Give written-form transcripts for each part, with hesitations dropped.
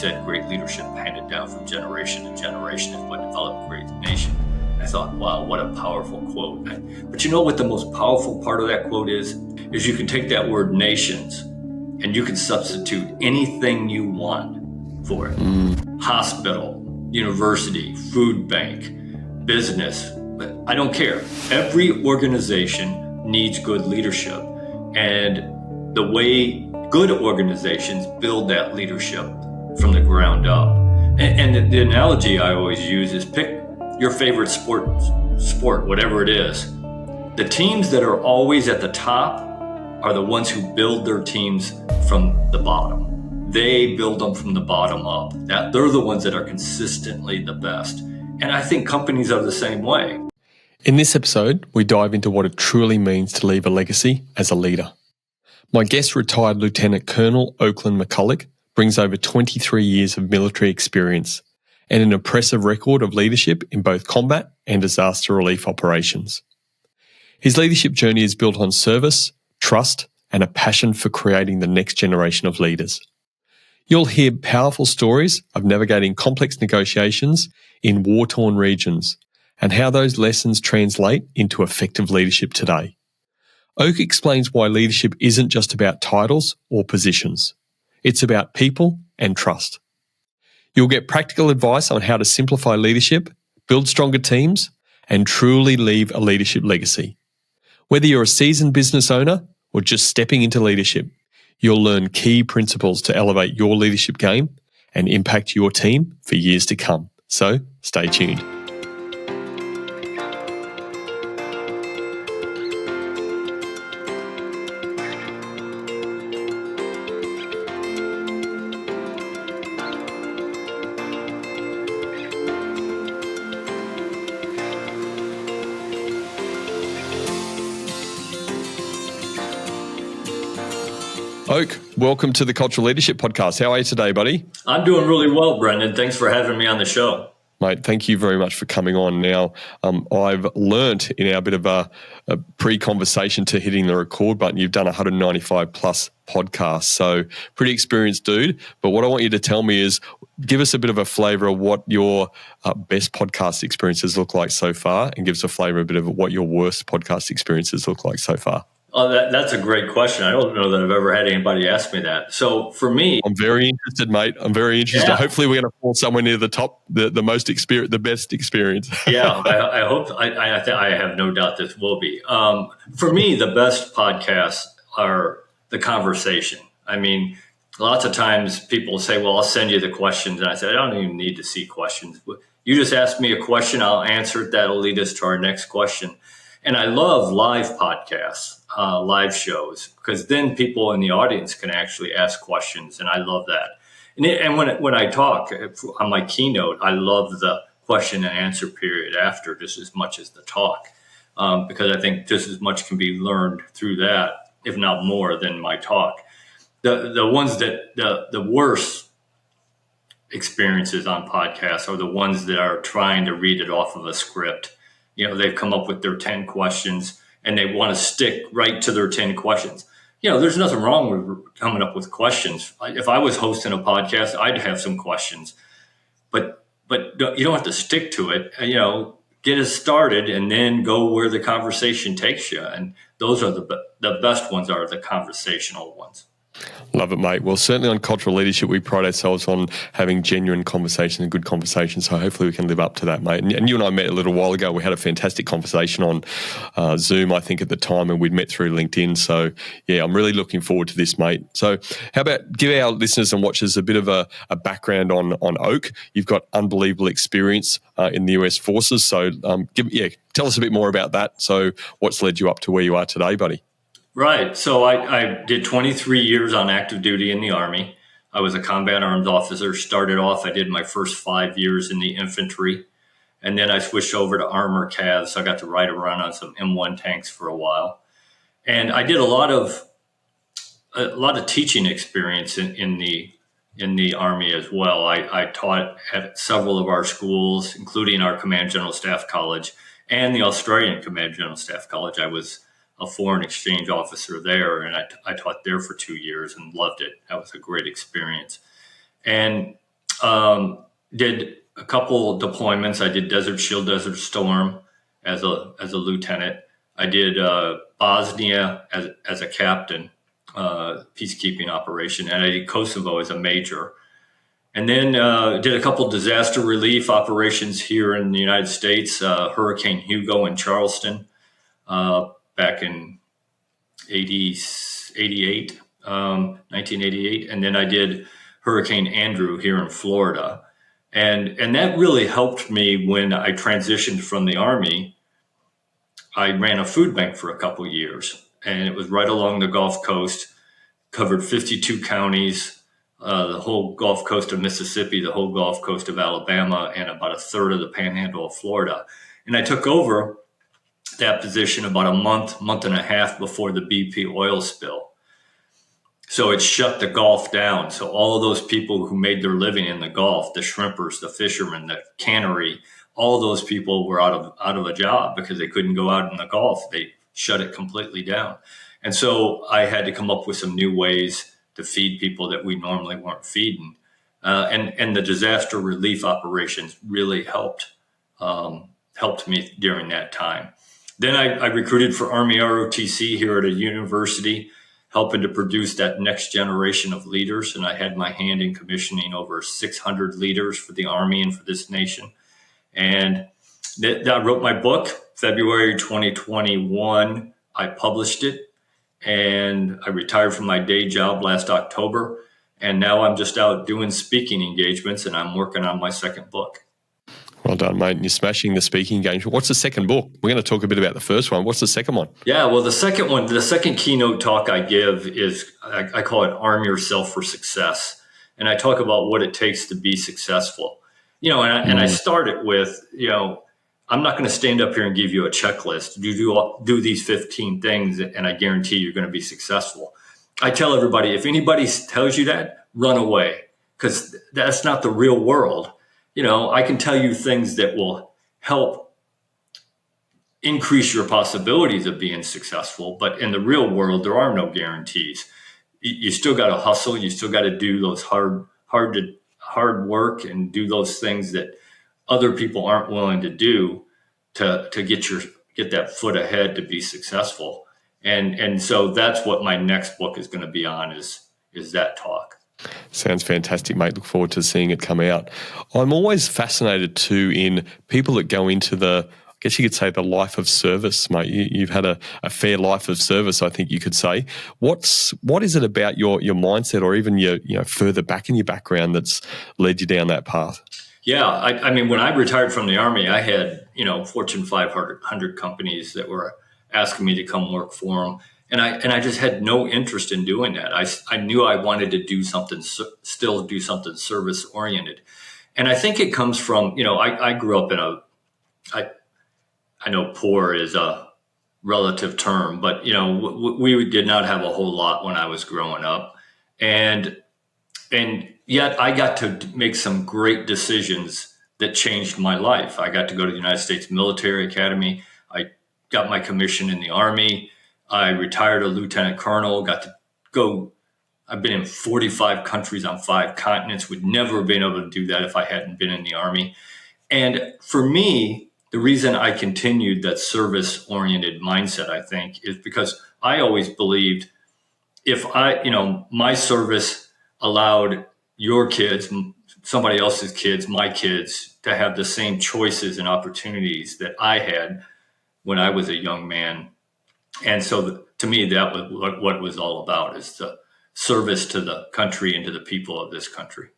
said great leadership handed down from generation to generation is what developed a great nation. I thought, wow, what a powerful quote. But you know what the most powerful part of that quote is you can take that word nations and you can substitute anything you want for it. Hospital, university, food bank, business, but I don't care. Every organization needs good leadership. And the way good organizations build that leadership from the ground up. And the analogy I always use is pick your favorite sport, whatever it is. The teams that are always at the top are the ones who build their teams from the bottom. They build them from the bottom up. They're the ones that are consistently the best. And I think companies are the same way. In this episode, we dive into what it truly means to leave a legacy as a leader. My guest, retired Lieutenant Colonel Oakland McCulloch, brings over 23 years of military experience and an impressive record of leadership in both combat and disaster relief operations. His leadership journey is built on service, trust, and a passion for creating the next generation of leaders. You'll hear powerful stories of navigating complex negotiations in war-torn regions and how those lessons translate into effective leadership today. Oak explains why leadership isn't just about titles or positions. It's about people and trust. You'll get practical advice on how to simplify leadership, build stronger teams, and truly leave a leadership legacy. Whether you're a seasoned business owner or just stepping into leadership, you'll learn key principles to elevate your leadership game and impact your team for years to come. So stay tuned. Oak, welcome to the Cultural Leadership Podcast. How are you today, buddy? I'm doing really well, Brendan. Thanks for having me on the show. Mate, thank you very much for coming on. Now, I've learnt in our bit of a pre-conversation to hitting the record button, you've done 195 plus podcasts, so pretty experienced dude. But what I want you to tell me is, give us a bit of a flavour of what your best podcast experiences look like so far, and give us a flavour a bit of what your worst podcast experiences look like so far. Oh, that's a great question. I don't know that I've ever had anybody ask me that. So for me, I'm very interested, mate. I'm very interested. Yeah. Hopefully, we're going to fall somewhere near the top, the most experience, the best experience. Yeah, I hope. I have no doubt this will be. For me, the best podcasts are the conversation. I mean, lots of times people say, "Well, I'll send you the questions," and I said, "I don't even need to see questions. You just ask me a question, I'll answer it. That'll lead us to our next question." And I love live podcasts. Live shows, because then people in the audience can actually ask questions, and I love that. And when I talk on my keynote, I love the question and answer period after just as much as the talk, because I think just as much can be learned through that, if not more, than my talk. The ones that the worst experiences on podcasts are the ones that are trying to read it off of a script. You know, they've come up with their 10 questions and they want to stick right to their 10 questions. You know, there's nothing wrong with coming up with questions. If I was hosting a podcast, I'd have some questions, but you don't have to stick to it. You know, get it started and then go where the conversation takes you. And those are the best ones are the conversational ones. Love it, mate. Well, certainly on Cultural Leadership, we pride ourselves on having genuine conversation and good conversation. So hopefully we can live up to that, mate. And you and I met a little while ago. We had a fantastic conversation on Zoom, I think, at the time, and we'd met through LinkedIn. So, yeah, I'm really looking forward to this, mate. So how about give our listeners and watchers a bit of a background on Oak. You've got unbelievable experience in the US Forces. So, tell us a bit more about that. So what's led you up to where you are today, buddy? Right. So I did 23 years on active duty in the Army. I was a combat arms officer. Started off, I did my first 5 years in the infantry. And then I switched over to armor cav. So I got to ride around on some M1 tanks for a while. And I did a lot of teaching experience in the Army as well. I taught at several of our schools, including our Command General Staff College and the Australian Command General Staff College. I was a foreign exchange officer there, and I taught there for 2 years and loved it. That was a great experience. And Did a couple deployments. I did Desert Shield, Desert Storm as a lieutenant. I did Bosnia as a captain, peacekeeping operation, and I did Kosovo as a major. And then did a couple disaster relief operations here in the United States, Hurricane Hugo in Charleston back in 88, 1988. And then I did Hurricane Andrew here in Florida. And that really helped me when I transitioned from the Army. I ran a food bank for a couple years, and it was right along the Gulf Coast, covered 52 counties, the whole Gulf Coast of Mississippi, the whole Gulf Coast of Alabama, and about a third of the panhandle of Florida. And I took over that position about a month and a half before the BP oil spill. So it shut the Gulf down. So all of those people who made their living in the Gulf, the shrimpers, the fishermen, the cannery, all those people were out of a job because they couldn't go out in the Gulf. They shut it completely down. And so I had to come up with some new ways to feed people that we normally weren't feeding. And the disaster relief operations really helped me during that time. Then I recruited for Army ROTC here at a university, helping to produce that next generation of leaders. And I had my hand in commissioning over 600 leaders for the Army and for this nation. And I wrote my book, February 2021. I published it, and I retired from my day job last October. And now I'm just out doing speaking engagements, and I'm working on my second book. Well done, mate. And you're smashing the speaking engagement. What's the second book? We're going to talk a bit about the first one. What's the second one? Yeah, well, the second keynote talk I give is, I call it Arm Yourself for Success. And I talk about what it takes to be successful. And I start it with, I'm not going to stand up here and give you a checklist. Do these 15 things, and I guarantee you're going to be successful. I tell everybody, if anybody tells you that, run away, because that's not the real world. I can tell you things that will help increase your possibilities of being successful, but in the real world, there are no guarantees. You still got to hustle. You still got to do those hard work and do those things that other people aren't willing to do to get that foot ahead to be successful. And so that's what my next book is going to be on is that talk. Sounds fantastic, mate. Look forward to seeing it come out. I'm always fascinated too in people that go into I guess you could say the life of service, mate. You've had a fair life of service, I think you could say. What is it about your mindset, or even your further back in your background, that's led you down that path? Yeah, I mean, when I retired from the Army, I had Fortune 500 companies that were asking me to come work for them, and I just had no interest in doing that. I knew I wanted to do something, still do something service oriented, and I think it comes from I grew up in I know poor is a relative term, but we did not have a whole lot when I was growing up, and yet I got to make some great decisions that changed my life. I got to go to the United States Military Academy. I got my commission in the Army. I retired a lieutenant colonel, got to go. I've been in 45 countries on 5 continents. Would never have been able to do that if I hadn't been in the Army. And for me, the reason I continued that service-oriented mindset, I think, is because I always believed if my service allowed your kids, somebody else's kids, my kids, to have the same choices and opportunities that I had when I was a young man. And so to me, that was what it was all about, is the service to the country and to the people of this country.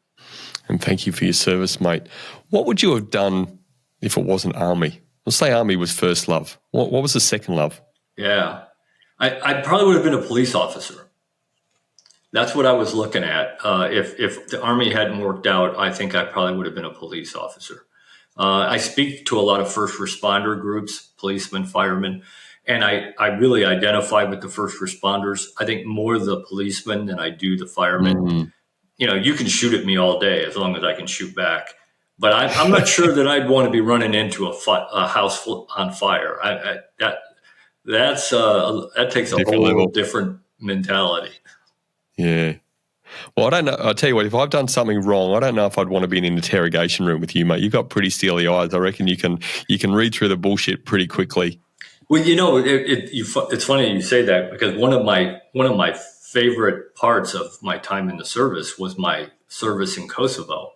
And thank you for your service, mate. What would you have done if it wasn't Army? Let's say Army was first love. What was the second love? Yeah, I probably would have been a police officer. That's what I was looking at. If the Army hadn't worked out, I think I probably would have been a police officer. I speak to a lot of first responder groups, policemen, firemen, and I really identify with the first responders. I think more the policemen than I do the firemen. Mm-hmm. You can shoot at me all day as long as I can shoot back. But I'm not sure that I'd want to be running into a house on fire. That takes a Different whole level. different mentality. Yeah. Well, I don't know. I'll tell you what, if I've done something wrong, I don't know if I'd want to be in an interrogation room with you, mate. You've got pretty steely eyes. I reckon you can read through the bullshit pretty quickly. Well, it's funny you say that, because one of my favorite parts of my time in the service was my service in Kosovo,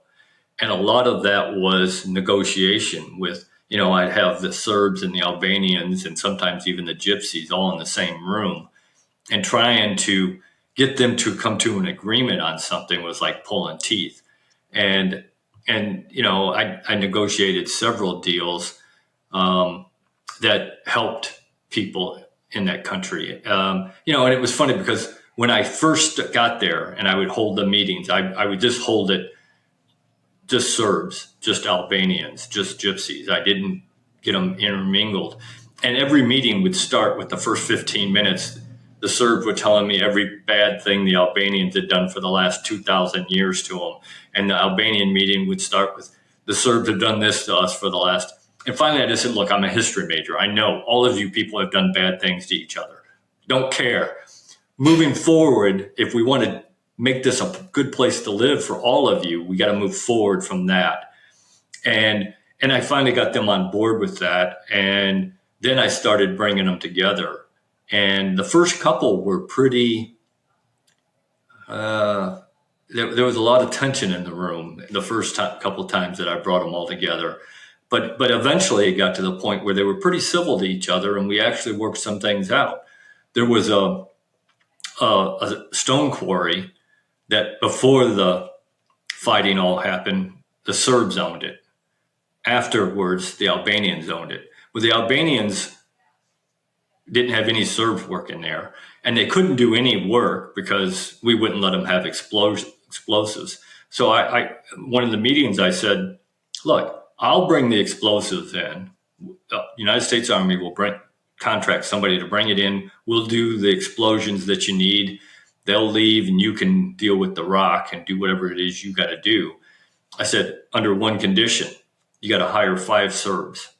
and a lot of that was negotiation with. I'd have the Serbs and the Albanians and sometimes even the Gypsies all in the same room, and trying to get them to come to an agreement on something was like pulling teeth. And I negotiated several deals that helped people in that country. And it was funny because when I first got there and I would hold the meetings, I would just hold it just Serbs, just Albanians, just Gypsies. I didn't get them intermingled. And every meeting would start with the first 15 minutes. The Serbs were telling me every bad thing the Albanians had done for the last 2,000 years to them. And the Albanian meeting would start with, the Serbs have done this to us for the last. And finally, I just said, look, I'm a history major. I know all of you people have done bad things to each other. Don't care. Moving forward, if we want to make this a good place to live for all of you, we got to move forward from that. And I finally got them on board with that. And then I started bringing them together. And the first couple were pretty, there was a lot of tension in the room the first couple times that I brought them all together. But eventually it got to the point where they were pretty civil to each other, and we actually worked some things out. There was a stone quarry that before the fighting all happened, the Serbs owned it. Afterwards, the Albanians owned it. Well, the Albanians didn't have any Serbs working there, and they couldn't do any work because we wouldn't let them have explosives. So one of the meetings, I said, look, I'll bring the explosives in. The United States Army will contract somebody to bring it in. We'll do the explosions that you need. They'll leave and you can deal with the rock and do whatever it is you got to do. I said, under one condition, you got to hire 5 Serbs.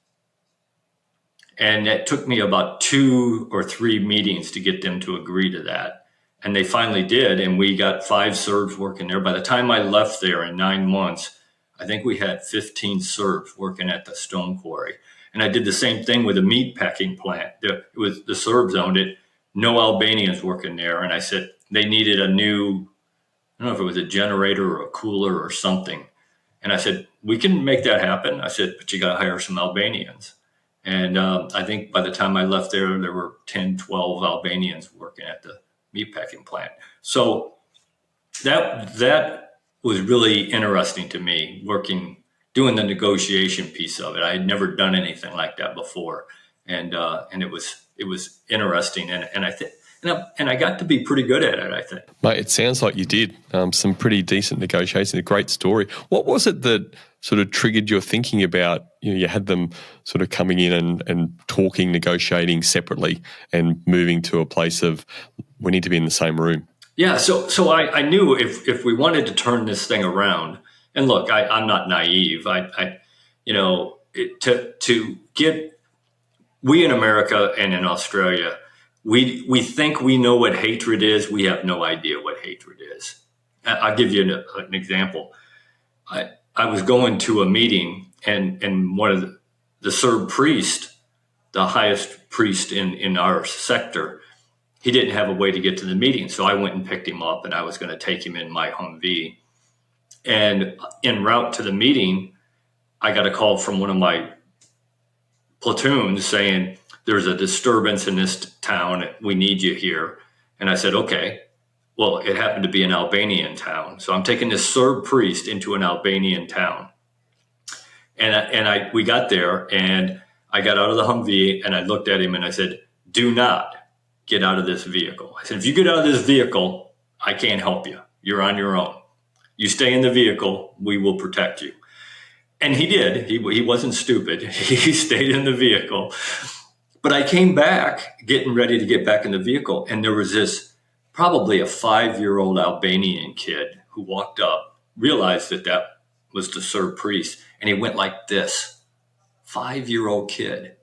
And it took me about 2 or 3 meetings to get them to agree to that. And they finally did. And we got 5 Serbs working there. By the time I left there in 9 months, I think we had 15 Serbs working at the stone quarry. And I did the same thing with a meat packing plant. It was the Serbs owned it, no Albanians working there. And I said they needed a new, I don't know if it was a generator or a cooler or something. And I said, we can make that happen. I said, but you got to hire some Albanians. And I think by the time I left there were 10, 12 Albanians working at the meatpacking plant. So that was really interesting to me, doing the negotiation piece of it. I had never done anything like that before, and it was interesting, and I think. And I got to be pretty good at it, I think. Mate, it sounds like you did. Some pretty decent negotiations, a great story. What was it that sort of triggered your thinking about, you had them sort of coming in and talking, negotiating separately and moving to a place of we need to be in the same room? Yeah, so I knew if we wanted to turn this thing around, and look, I'm not naive. We in America and in Australia, we think we know what hatred is. We have no idea what hatred is. I'll give you an example. I was going to a meeting, and one of the Serb priest, the highest priest in our sector, he didn't have a way to get to the meeting. So I went and picked him up, and I was going to take him in my Humvee. And en route to the meeting, I got a call from one of my platoons saying, there's a disturbance in this town. We need you here. And I said, okay. Well, it happened to be an Albanian town. So I'm taking this Serb priest into an Albanian town. And we got there, and I got out of the Humvee, and I looked at him and I said, do not get out of this vehicle. I said, if you get out of this vehicle, I can't help you. You're on your own. You stay in the vehicle, we will protect you. And he did. He wasn't stupid. He stayed in the vehicle. But I came back, getting ready to get back in the vehicle, and there was this probably a 5-year-old Albanian kid who walked up, realized that was the Serb priest, and he went like this. 5-year-old kid.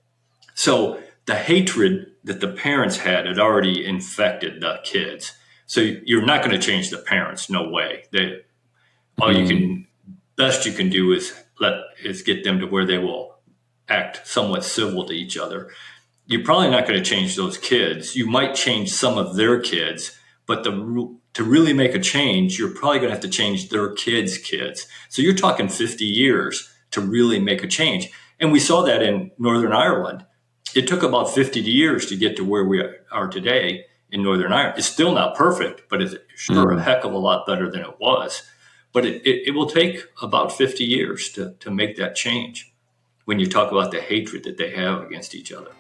So the hatred that the parents had already infected the kids. So you're not going to change the parents. No way. All you can, best you can do is get them to where they will act somewhat civil to each other. You're probably not going to change those kids. You might change some of their kids, but to really make a change, you're probably going to have to change their kids' kids. So you're talking 50 years to really make a change. And we saw that in Northern Ireland. It took about 50 years to get to where we are today in Northern Ireland. It's still not perfect, but it's sure a heck of a lot better than it was. But it will take about 50 years to make that change when you talk about the hatred that they have against each other.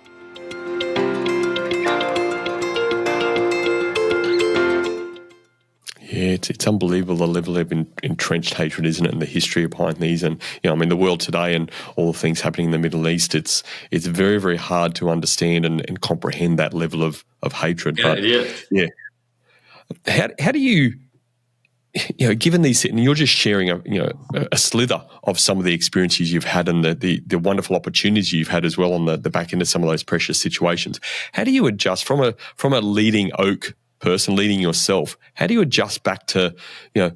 Yeah, it's unbelievable the level of entrenched hatred, isn't it, and the history behind these. And, the world today and all the things happening in the Middle East, it's very, very hard to understand and comprehend that level of hatred. Yeah, it is. Yeah. How do you, given these, and you're just sharing a slither of some of the experiences you've had and the wonderful opportunities you've had as well on the back end of some of those precious situations. How do you adjust from a leading oak person, leading yourself? How do you adjust back to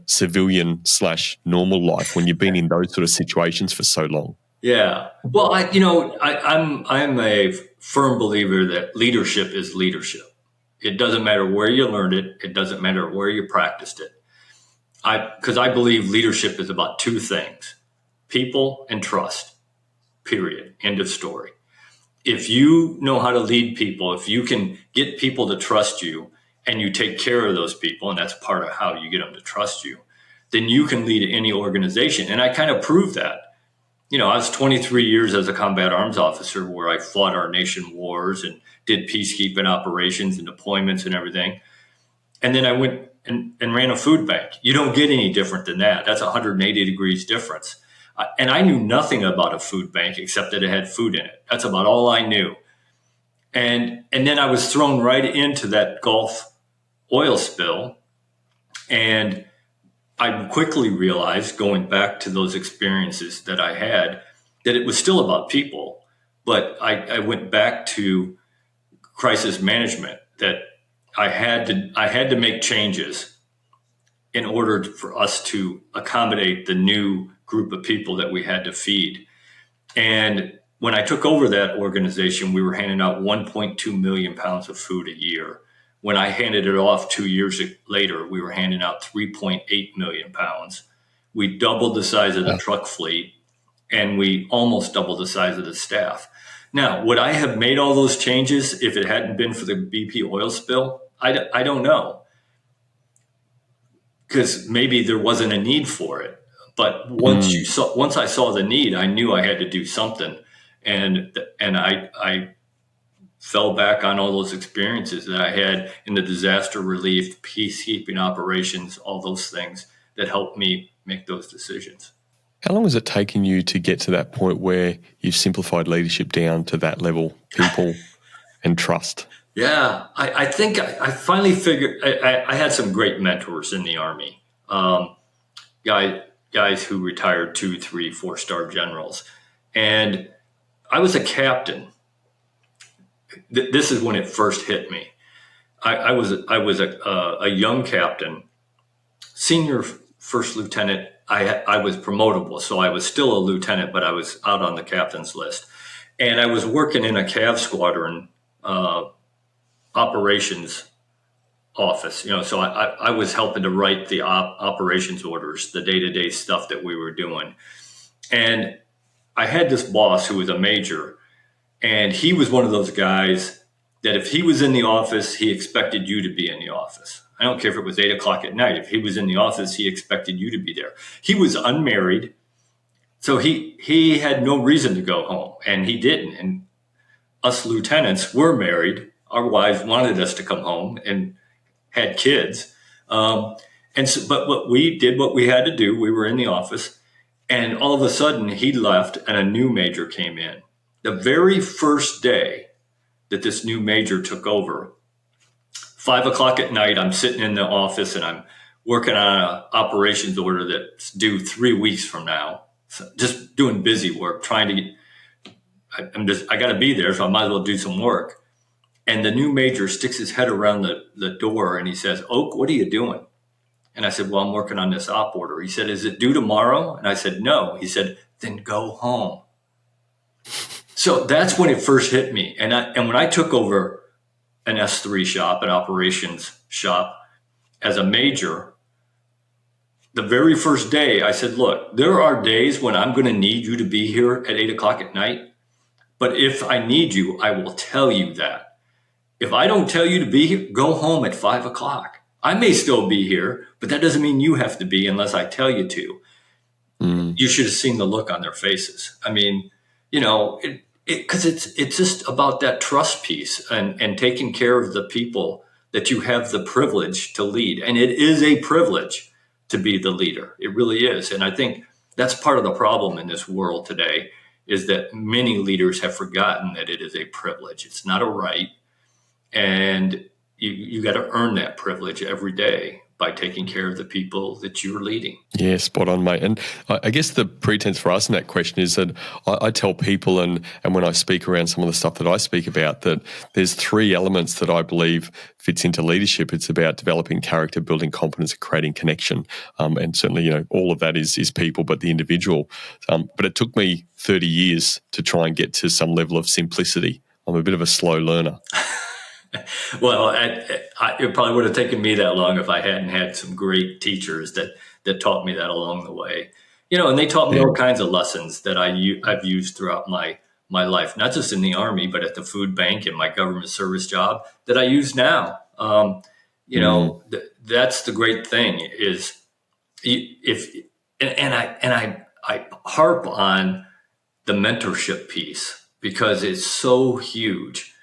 civilian / normal life when you've been in those sort of situations for so long? Yeah. Well, I'm a firm believer that leadership is leadership. It doesn't matter where you learned it. It doesn't matter where you practiced it. Because I believe leadership is about two things: people and trust, period. End of story. If you know how to lead people, if you can get people to trust you and you take care of those people, and that's part of how you get them to trust you, then you can lead any organization. And I kind of proved that. I was 23 years as a combat arms officer where I fought our nation wars and did peacekeeping operations and deployments and everything. And then I went and ran a food bank. You don't get any different than that. That's 180 degrees difference. And I knew nothing about a food bank except that it had food in it. That's about all I knew. And then I was thrown right into that Gulf oil spill. And I quickly realized, going back to those experiences that I had, that it was still about people. But I went back to crisis management, that I had to make changes in order for us to accommodate the new group of people that we had to feed. And when I took over that organization, we were handing out 1.2 million pounds of food a year. When I handed it off 2 years later, we were handing out 3.8 million pounds. We doubled the size of the truck fleet, and we almost doubled the size of the staff. Now, would I have made all those changes if it hadn't been for the BP oil spill? I don't know, because maybe there wasn't a need for it. But once I saw the need, I knew I had to do something, and I fell back on all those experiences that I had in the disaster relief, peacekeeping operations, all those things that helped me make those decisions. How long has it taken you to get to that point where you've simplified leadership down to that level, people and trust? Yeah, I think I finally figured. I had some great mentors in the Army, guys who retired 2, 3, 4-star generals, and I was a captain. This is when it first hit me. I was a young captain, senior first lieutenant. I was promotable, so I was still a lieutenant, but I was out on the captain's list, and I was working in a Cav squadron operations office. So I was helping to write the operations orders, the day-to-day stuff that we were doing, and I had this boss who was a major. And he was one of those guys that if he was in the office, he expected you to be in the office. I don't care if it was 8 o'clock at night. If he was in the office, he expected you to be there. He was unmarried, so he had no reason to go home, and he didn't. And us lieutenants were married. Our wives wanted us to come home and had kids. But we did what we had to do. We were in the office, and all of a sudden he left and a new major came in. The very first day that this new major took over, 5 o'clock at night, I'm sitting in the office and I'm working on an operations order that's due 3 weeks from now. So just doing busy work, trying to get, I got to be there, so I might as well do some work. And the new major sticks his head around the door and he says, "Oak, what are you doing?" And I said, "Well, I'm working on this op order." He said, "Is it due tomorrow?" And I said, "No." He said, "Then go home." So that's when it first hit me. And when I took over an S3 shop, an operations shop as a major, the very first day I said, "Look, there are days when I'm going to need you to be here at 8 o'clock at night. But if I need you, I will tell you that. If I don't tell you to be here, go home at 5 o'clock. I may still be here, but that doesn't mean you have to be unless I tell you to." You should have seen the look on their faces. I mean, because it's just about that trust piece and taking care of the people that you have the privilege to lead. And it is a privilege to be the leader. It really is. And I think that's part of the problem in this world today is that many leaders have forgotten that it is a privilege. It's not a right. And you got to earn that privilege every day by taking care of the people that you're leading. Yeah, spot on, mate. And I guess the pretense for us in that question is that I tell people, and when I speak around some of the stuff that I speak about, that there's three elements that I believe fits into leadership. It's about developing character, building confidence, and creating connection. And certainly, all of that is people, but the individual. But it took me 30 years to try and get to some level of simplicity. I'm a bit of a slow learner. Well, it probably would have taken me that long if I hadn't had some great teachers that taught me that along the way. And they taught me all kinds of lessons that I've used throughout my life, not just in the Army, but at the food bank and my government service job that I use now. That's the great thing is I harp on the mentorship piece because it's so huge.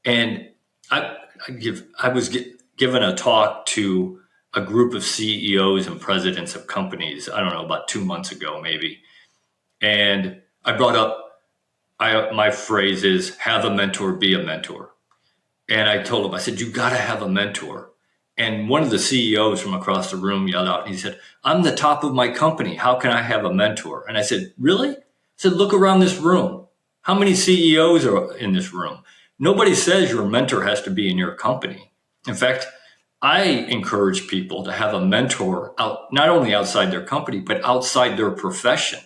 And I was given a talk to a group of CEOs and presidents of companies, I don't know, about 2 months ago, maybe. And I brought up, my phrase is have a mentor, be a mentor. And I told them, I said, you got to have a mentor. And one of the CEOs from across the room yelled out, and he said, "I'm the top of my company. How can I have a mentor?" And I said, "Really?" I said, "Look around this room. How many CEOs are in this room? Nobody says your mentor has to be in your company. In fact, I encourage people to have a mentor out, not only outside their company, but outside their profession,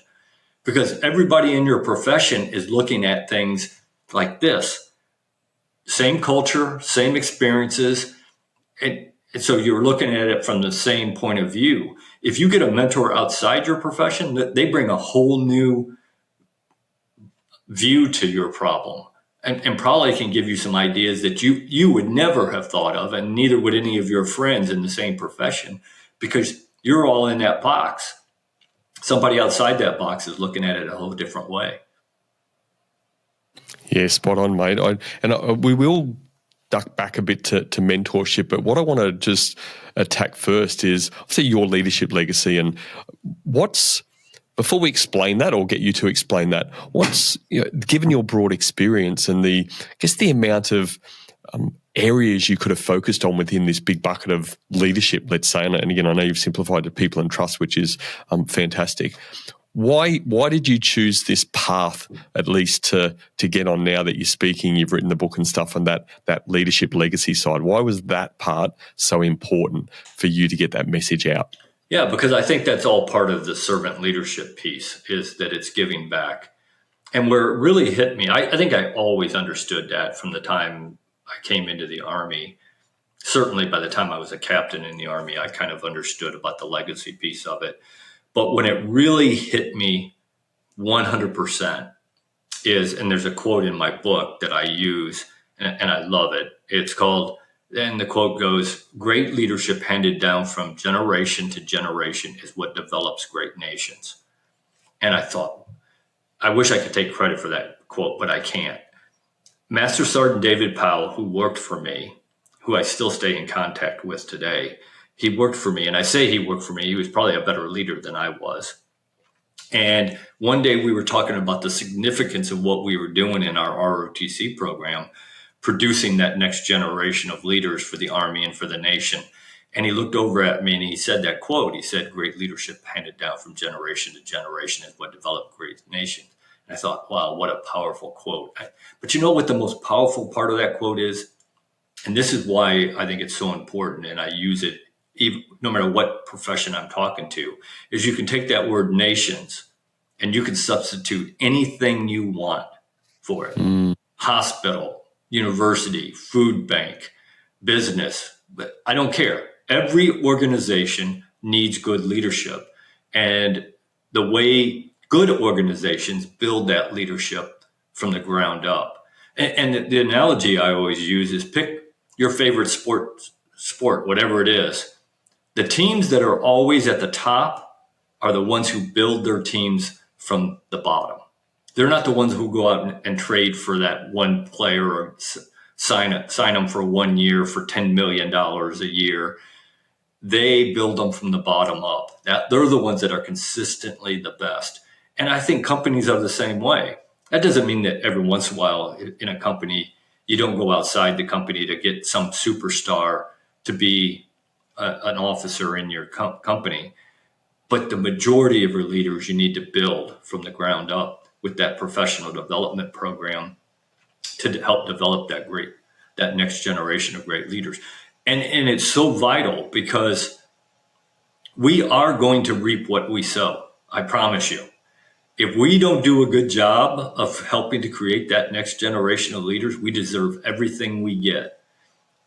because everybody in your profession is looking at things like this. Same culture, same experiences. And so you're looking at it from the same point of view. If you get a mentor outside your profession, they bring a whole new view to your problem. And probably can give you some ideas that you would never have thought of, and neither would any of your friends in the same profession, because you're all in that box. Somebody outside that box is looking at it a whole different way. Yeah, spot on, mate. We will duck back a bit to mentorship, but what I want to just attack first is obviously your leadership legacy, and before we explain that or get you to explain that, given your broad experience and the amount of areas you could have focused on within this big bucket of leadership, let's say, and again, I know you've simplified to people and trust, which is fantastic. Why did you choose this path, at least to get on now that you're speaking, you've written the book and stuff, and that leadership legacy side? Why was that part so important for you to get that message out? Yeah, because I think that's all part of the servant leadership piece, is that it's giving back. And where it really hit me, I think I always understood that from the time I came into the Army. Certainly by the time I was a captain in the Army, I kind of understood about the legacy piece of it. But when it really hit me 100% is, and there's a quote in my book that I use, and I love it. It's called, and the quote goes, "Great leadership handed down from generation to generation is what develops great nations." And I thought, I wish I could take credit for that quote, but I can't. Master Sergeant David Powell, who worked for me, who I still stay in contact with today, he worked for me. And I say he worked for me. He was probably a better leader than I was. And one day we were talking about the significance of what we were doing in our ROTC program, producing that next generation of leaders for the Army and for the nation. And he looked over at me and he said that quote. He said, "Great leadership handed down from generation to generation is what developed great nations." And I thought, wow, what a powerful quote. But you know what the most powerful part of that quote is? and this is why I think it's so important, and I use it even no matter what profession I'm talking to, is you can take that word nations and you can substitute anything you want for it. Mm. Hospital, university, food bank, business, but I don't care. Every organization needs good leadership. And the way good organizations build that leadership from the ground up. And the analogy I always use is pick your favorite sport, whatever it is. The teams that are always at the top are the ones who build their teams from the bottom. They're not the ones who go out and trade for that one player or sign them for 1 year for $10 million a year. They build them from the bottom up. They're the ones that are consistently the best. And I think companies are the same way. That doesn't mean that every once in a while in a company, you don't go outside the company to get some superstar to be an officer in your company. But the majority of your leaders you need to build from the ground up with that professional development program to help develop that next generation of great leaders. And it's so vital because we are going to reap what we sow. I promise you. If we don't do a good job of helping to create that next generation of leaders, we deserve everything we get.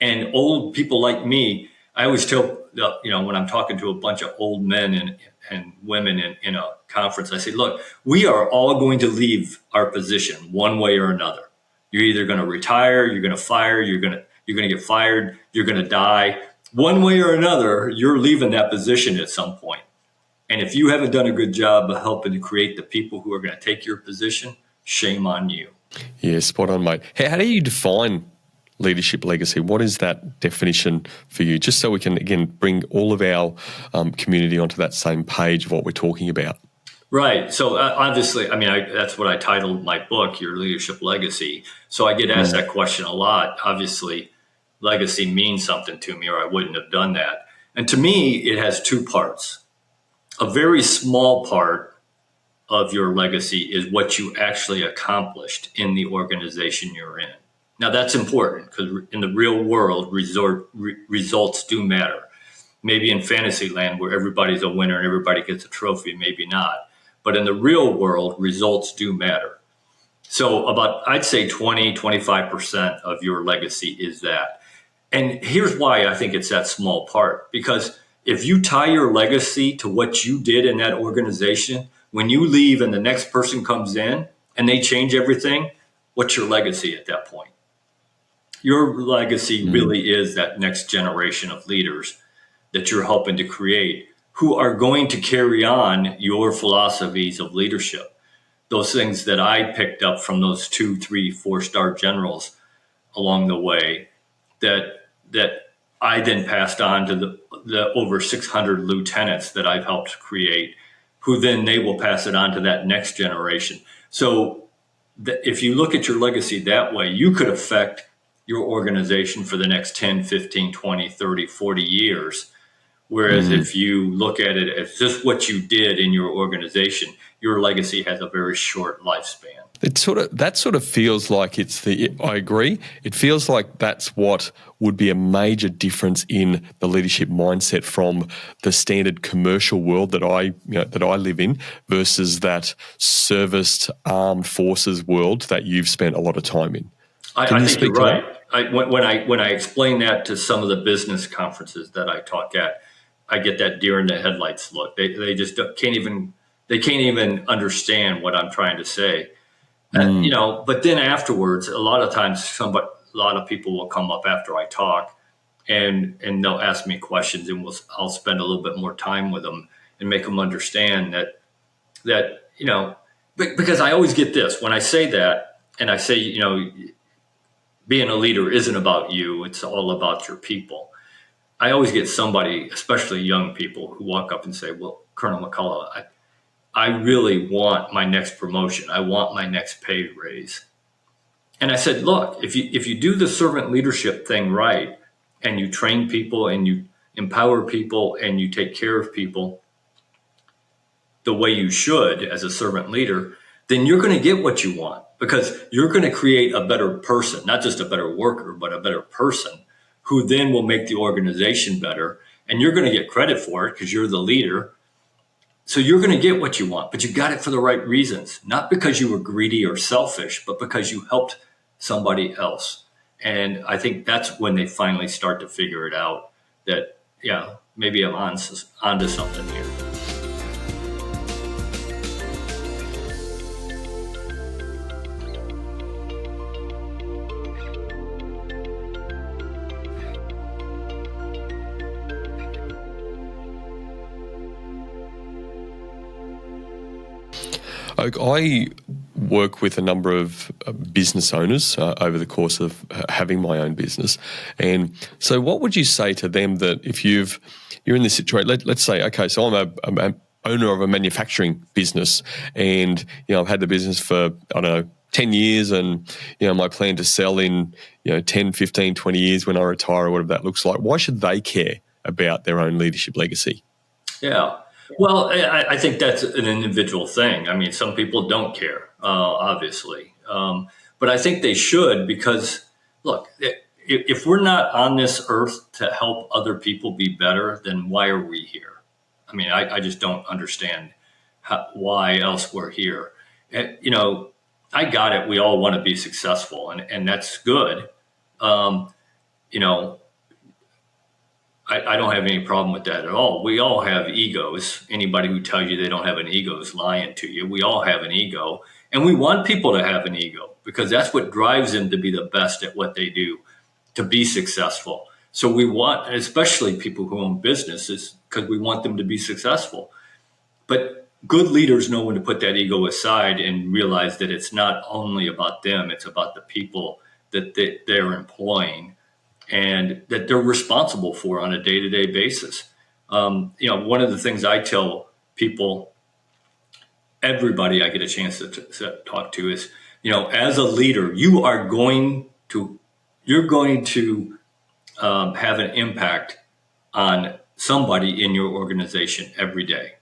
And old people like me, I always tell, when I'm talking to a bunch of old men and women in a conference, I say, look, we are all going to leave our position one way or another. You're either going to retire, you're going to fire, you're going to get fired, you're going to die. One way or another, you're leaving that position at some point. And if you haven't done a good job of helping to create the people who are going to take your position, shame on you. Yeah, spot on, mate. How do you define leadership legacy? What is that definition for you? Just so we can, again, bring all of our community onto that same page of what we're talking about. Right. So obviously, that's what I titled my book, Your Leadership Legacy. So I get asked that question a lot. Obviously, legacy means something to me or I wouldn't have done that. And to me, it has two parts. A very small part of your legacy is what you actually accomplished in the organization you're in. Now, that's important because in the real world, results do matter. Maybe in fantasy land where everybody's a winner and everybody gets a trophy, maybe not. But in the real world, results do matter. So I'd say 20-25% of your legacy is that. And here's why I think it's that small part. Because if you tie your legacy to what you did in that organization, when you leave and the next person comes in and they change everything, what's your legacy at that point? Your legacy really is that next generation of leaders that you're helping to create who are going to carry on your philosophies of leadership. Those things that I picked up from those 2, 3, 4-star generals along the way that I then passed on to the over 600 lieutenants that I've helped create, who then they will pass it on to that next generation. So if you look at your legacy that way, you could affect your organization for the next 10, 15, 20, 30, 40 years. Whereas if you look at it as just what you did in your organization, your legacy has a very short lifespan. That sort of feels like I agree. It feels like that's what would be a major difference in the leadership mindset from the standard commercial world that I live in versus that serviced armed forces world that you've spent a lot of time in. I think you're right. When I explain that to some of the business conferences that I talk at, I get that deer in the headlights look. They just can't even understand what I'm trying to say. But then afterwards, a lot of times, a lot of people will come up after I talk, and they'll ask me questions, and I'll spend a little bit more time with them and make them understand that because I always get this when I say that, and I say being a leader isn't about you; it's all about your people. I always get somebody, especially young people, who walk up and say, "Well, Colonel McCullough, I really want my next promotion. I want my next pay raise." And I said, look, if you do the servant leadership thing right, and you train people and you empower people and you take care of people the way you should as a servant leader, then you're going to get what you want because you're going to create a better person, not just a better worker, but a better person who then will make the organization better. And you're going to get credit for it because you're the leader. So you're going to get what you want, but you got it for the right reasons, not because you were greedy or selfish, but because you helped somebody else. And I think that's when they finally start to figure it out that, yeah, maybe I'm onto something here. I work with a number of business owners over the course of having my own business. And so what would you say to them that if you're in this situation, let's say, okay, so I'm a owner of a manufacturing business and, I've had the business for, 10 years and, my plan to sell in, 10, 15, 20 years when I retire or whatever that looks like. Why should they care about their own leadership legacy? Yeah. Well, I think that's an individual thing. I mean, some people don't care, obviously. But I think they should because, look, if we're not on this earth to help other people be better, then why are we here? I mean, I just don't understand why else we're here. I got it. We all want to be successful, and that's good. You know, I don't have any problem with that at all. We all have egos. Anybody who tells you they don't have an ego is lying to you. We all have an ego, and we want people to have an ego because that's what drives them to be the best at what they do, to be successful. So we want, especially people who own businesses, because we want them to be successful. But good leaders know when to put that ego aside and realize that it's not only about them, it's about the people that they're employing and that they're responsible for on a day-to-day basis. One of the things I tell people, everybody I get a chance to talk to is, as a leader, you're going to have an impact on somebody in your organization every day.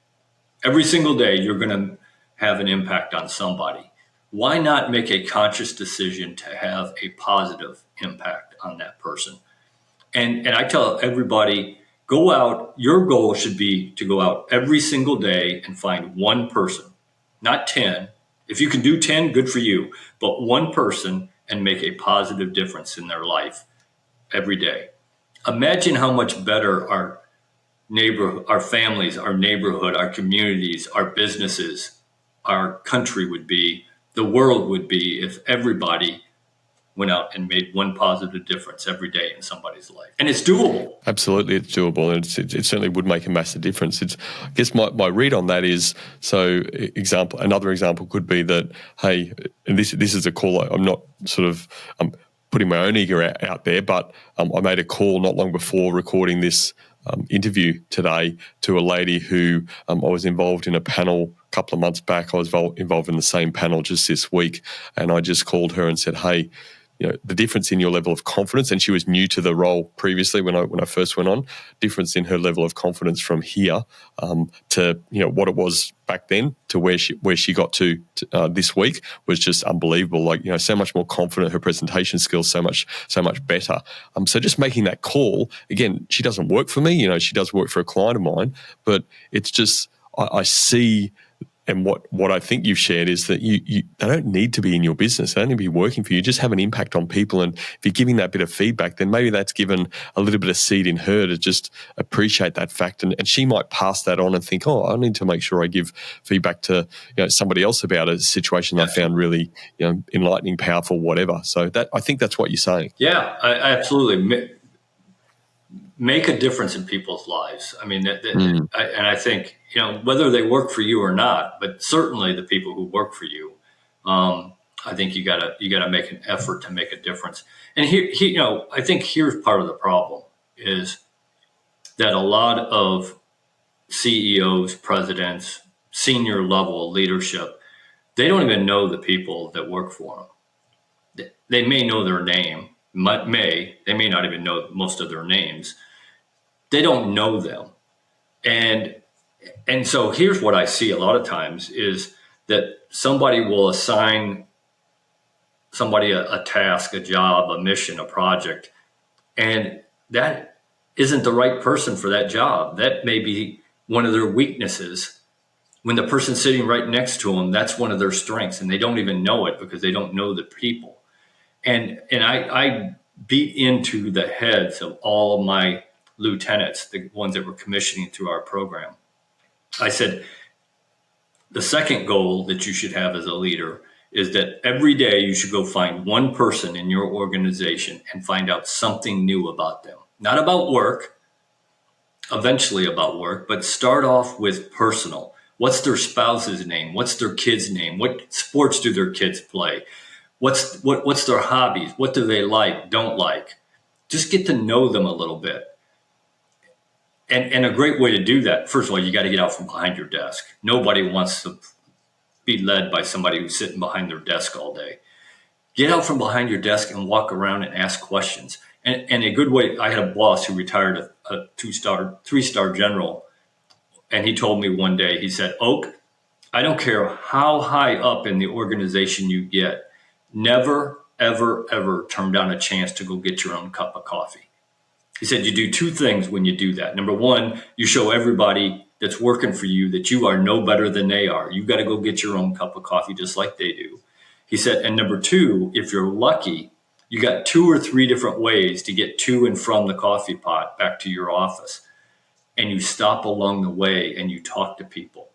Every single day, you're going to have an impact on somebody. Why not make a conscious decision to have a positive impact on that person? And I tell everybody, go out. Your goal should be to go out every single day and find one person, not 10. If you can do 10, good for you, but one person and make a positive difference in their life every day. Imagine how much better our families, our neighborhood, our communities, our businesses, our country would be, the world would be if everybody went out and made one positive difference every day in somebody's life. And it's doable. Absolutely, it's doable, and it certainly would make a massive difference. I guess my read on that is, another example could be that, hey, and this is a call, I'm not sort of putting my own ego out there, but I made a call not long before recording this interview today to a lady who I was involved in a panel a couple of months back. I was involved in the same panel just this week, and I just called her and said, hey, the difference in your level of confidence, and she was new to the role previously when I first went on, difference in her level of confidence from here to what it was back then to where she got to this week was just unbelievable. Like, so much more confident, her presentation skills so much better. So just making that call, again, she doesn't work for me, she does work for a client of mine, but it's just I see. And what I think you've shared is that they don't need to be in your business. They don't need to be working for you. Just have an impact on people. And if you're giving that bit of feedback, then maybe that's given a little bit of seed in her to just appreciate that fact. And she might pass that on and think, I need to make sure I give feedback to somebody else about a situation I found really enlightening, powerful, whatever. So I think that's what you're saying. Yeah, I absolutely. Make a difference in people's lives. I mean, and I think, whether they work for you or not, but certainly the people who work for you, I think you gotta make an effort to make a difference. And here, I think here's part of the problem is that a lot of CEOs, presidents, senior level leadership, they don't even know the people that work for them. They may know their name, they may not even know most of their names. They don't know them. And so here's what I see a lot of times is that somebody will assign somebody a task, a job, a mission, a project, and that isn't the right person for that job. That may be one of their weaknesses. When the person sitting right next to them, that's one of their strengths, and they don't even know it because they don't know the people. And I beat into the heads of all of my lieutenants, the ones that were commissioning through our program. I said, the second goal that you should have as a leader is that every day you should go find one person in your organization and find out something new about them. Not about work, eventually about work, but start off with personal. What's their spouse's name? What's their kid's name? What sports do their kids play? What's their hobbies? What do they like, don't like? Just get to know them a little bit. And a great way to do that, first of all, you got to get out from behind your desk. Nobody wants to be led by somebody who's sitting behind their desk all day. Get out from behind your desk and walk around and ask questions. And a good way, I had a boss who retired a three-star general. And he told me one day, he said, Oak, I don't care how high up in the organization you get, never, ever, ever turn down a chance to go get your own cup of coffee. He said, you do two things when you do that. Number one, you show everybody that's working for you that you are no better than they are. You got to go get your own cup of coffee just like they do. He said, and number two, if you're lucky, you got 2 or 3 different ways to get to and from the coffee pot back to your office. And you stop along the way and you talk to people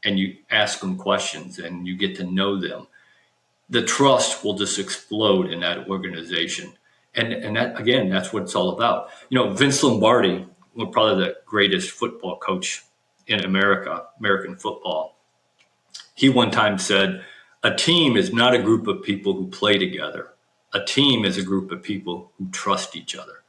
and you ask them questions and you get to know them. The trust will just explode in that organization. And that, again, that's what it's all about. You know, Vince Lombardi, probably the greatest football coach in American football, he one time said, a team is not a group of people who play together. A team is a group of people who trust each other.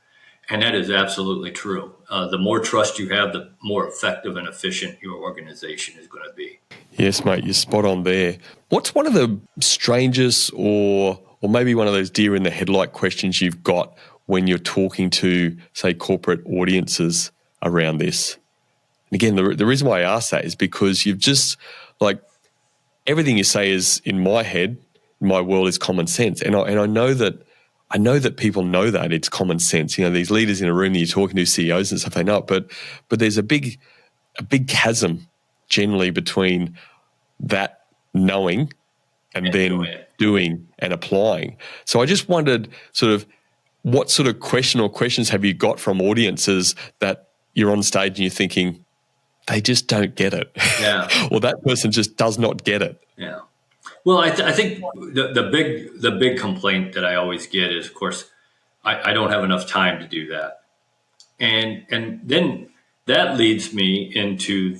And that is absolutely true. The more trust you have, the more effective and efficient your organization is going to be. Yes, mate, you're spot on there. What's one of the strangest or maybe one of those deer in the headlight questions you've got when you're talking to, say, corporate audiences around this? And again, the reason why I ask that is because you've just, like, everything you say is, in my head, in my world, is common sense. And I know that people know that it's common sense. You know, these leaders in a room that you're talking to, CEOs and stuff, they know it. But there's a big chasm generally between that knowing and then doing and applying. So I just wondered sort of what sort of question or questions have you got from audiences that you're on stage and you're thinking, they just don't get it. Yeah. Or that person just does not get it. Yeah. Well, I think the big complaint that I always get is, of course, I don't have enough time to do that. And then that leads me into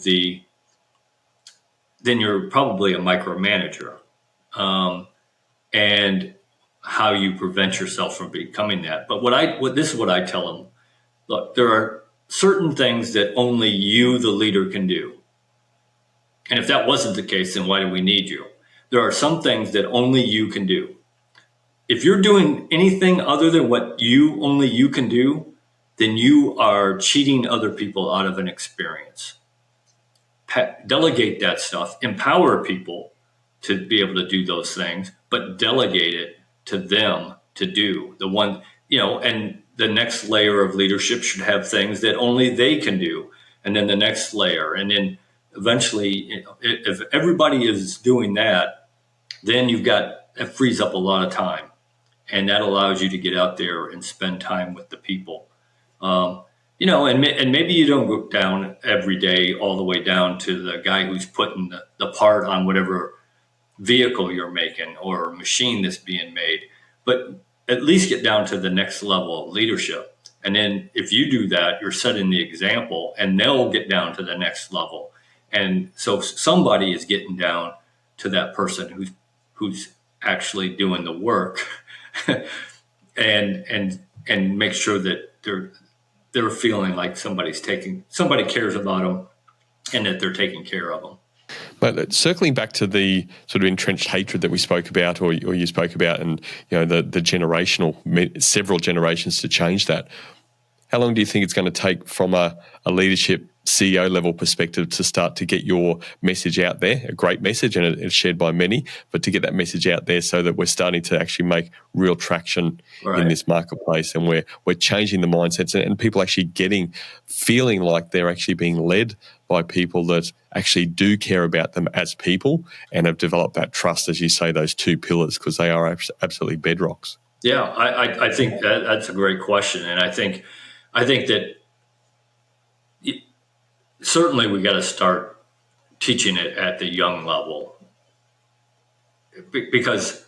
then you're probably a micromanager. And how you prevent yourself from becoming that. But this is what I tell them. Look, there are certain things that only you, the leader, can do. And if that wasn't the case, then why do we need you? There are some things that only you can do. If you're doing anything other than what only you can do, then you are cheating other people out of an experience. Delegate that stuff, empower people to be able to do those things, but delegate it to them to do the one, and the next layer of leadership should have things that only they can do. And then the next layer. And then eventually, if everybody is doing that, then it frees up a lot of time. And that allows you to get out there and spend time with the people. And maybe you don't go down every day all the way down to the guy who's putting the part on whatever vehicle you're making or machine that's being made, but at least get down to the next level of leadership. And then if you do that, you're setting the example and they'll get down to the next level. And so somebody is getting down to that person who's actually doing the work and make sure that they're feeling like somebody cares about them and that they're taking care of them. But circling back to the sort of entrenched hatred that we spoke about, or you spoke about, and the generational, several generations to change that. How long do you think it's going to take from a leadership CEO level perspective to start to get your message out there? A great message, and it's shared by many, but to get that message out there so that we're starting to actually make real traction in this marketplace, and we're changing the mindsets, and people actually feeling like they're actually being led by people that actually do care about them as people and have developed that trust, as you say, those two pillars, because they are absolutely bedrocks. Yeah, I think that's a great question, and I think that certainly we got to start teaching it at the young level, because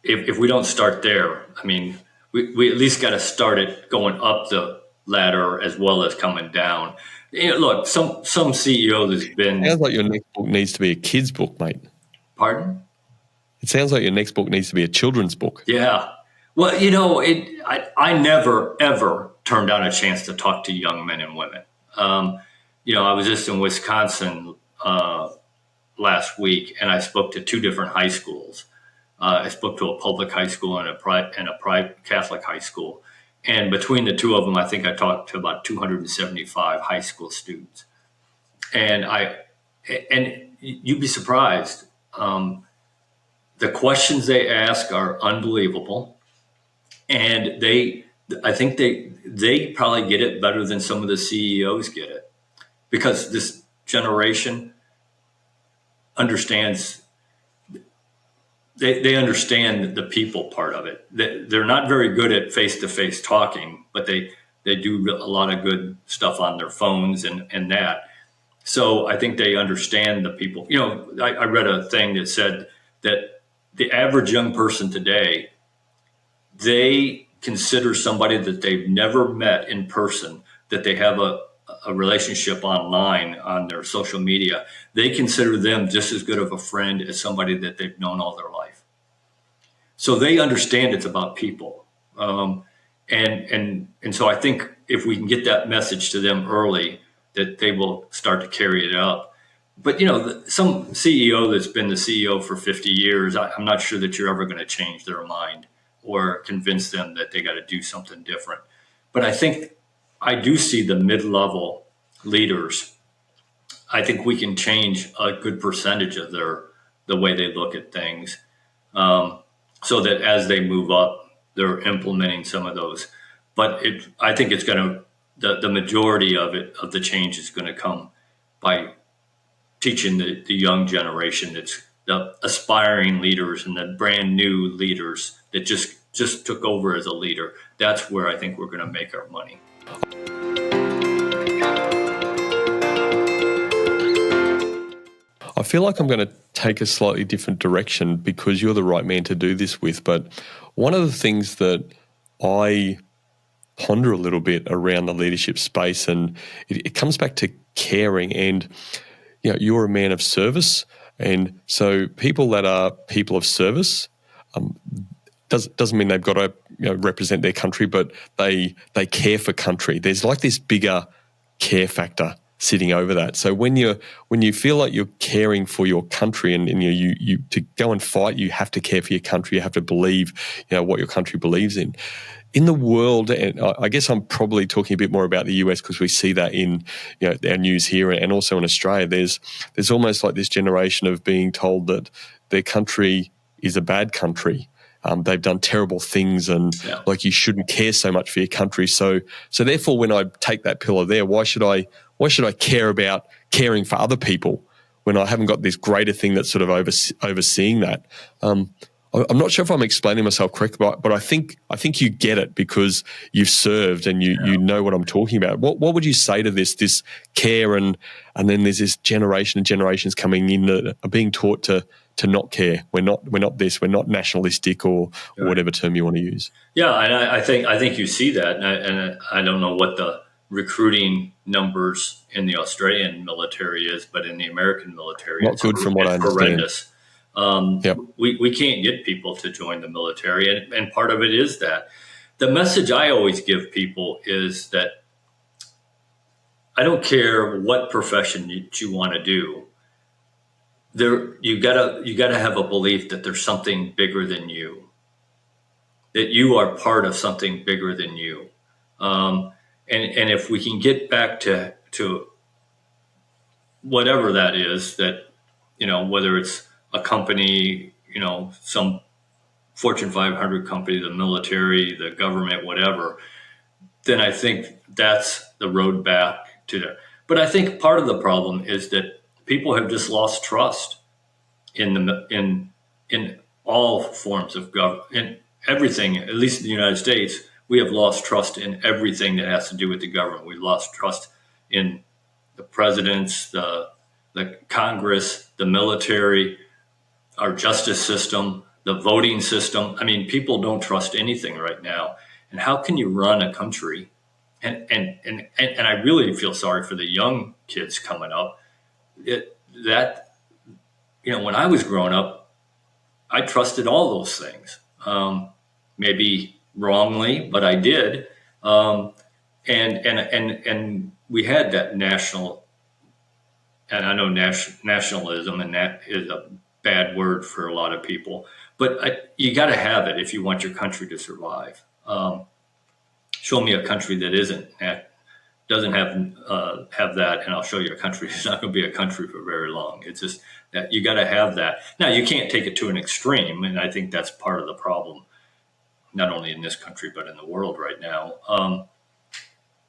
if we don't start there, I mean, we at least got to start it going up the ladder as well as coming down. Look, some CEO that's been. Sounds like your next book needs to be a kid's book, mate. Pardon? It sounds like your next book needs to be a children's book. Yeah. Well, I never, ever turned down a chance to talk to young men and women. I was just in Wisconsin last week, and I spoke to two different high schools. I spoke to a public high school and a private Catholic high school. And between the two of them, I think I talked to about 275 high school students. And you'd be surprised. The questions they ask are unbelievable. And I think they probably get it better than some of the CEOs get it, because this generation understands. They understand the people part of it. They're not very good at face-to-face talking, but they do a lot of good stuff on their phones and that. So I think they understand the people. I read a thing that said that the average young person today, they consider somebody that they've never met in person, that they have a relationship online on their social media. They consider them just as good of a friend as somebody that they've known all their life. So they understand it's about people. And so I think if we can get that message to them early, that they will start to carry it up. But, some CEO that's been the CEO for 50 years, I'm not sure that you're ever going to change their mind or convince them that they got to do something different. But I do see the mid-level leaders. I think we can change a good percentage of the way they look at things, so that as they move up, they're implementing some of those. But I think it's going to, the majority of the change is going to come by teaching the young generation, that's the aspiring leaders and the brand new leaders that just took over as a leader. That's where I think we're going to make our money. I feel like I'm going to take a slightly different direction because you're the right man to do this with. But one of the things that I ponder a little bit around the leadership space, and it comes back to caring, and you're a man of service, and so people that are people of service doesn't mean they've got to represent their country, but they care for country. There's like this bigger care factor sitting over that. So when you feel like you're caring for your country, and you to go and fight, you have to care for your country. You have to believe what your country believes in. In the world, and I guess I'm probably talking a bit more about the US because we see that in our news here and also in Australia. There's almost like this generation of being told that their country is a bad country. They've done terrible things, and like you shouldn't care so much for your country. So therefore, when I take that pillar there, why should I care about caring for other people when I haven't got this greater thing that's sort of overseeing that? I'm not sure if I'm explaining myself correctly, but I think you get it because you've served and you know what I'm talking about. What would you say to this care, and then there's this generation and generations coming in that are being taught to not care. We're not this. We're not nationalistic or whatever term you want to use. Yeah, and I think you see that, and I don't know what the recruiting numbers in the Australian military is, but in the American military, not good from what I understand. Horrendous. We can't get people to join the military, and part of it is that. The message I always give people is that I don't care what profession you want to do. You gotta have a belief that there's something bigger than you, that you are part of something bigger than you. And if we can get back to whatever that is, that, whether it's a company, some Fortune 500 company, the military, the government, whatever, then I think that's the road back to there. But I think part of the problem is that people have just lost trust in all forms of government, in everything. At least in the United States, we have lost trust in everything that has to do with the government. We've lost trust in the presidents, the Congress, the military, our justice system, the voting system. I mean, people don't trust anything right now. And how can you run a country? And I really feel sorry for the young kids coming up. When I was growing up, I trusted all those things. Maybe wrongly, but I did. And we had that national, and I know nationalism, and that is a bad word for a lot of people, but you got to have it if you want your country to survive. Show me a country that doesn't have that, and I'll show you a country that's not going to be a country for very long. It's just that you got to have that. Now, you can't take it to an extreme, and I think that's part of the problem, not only in this country but in the world right now.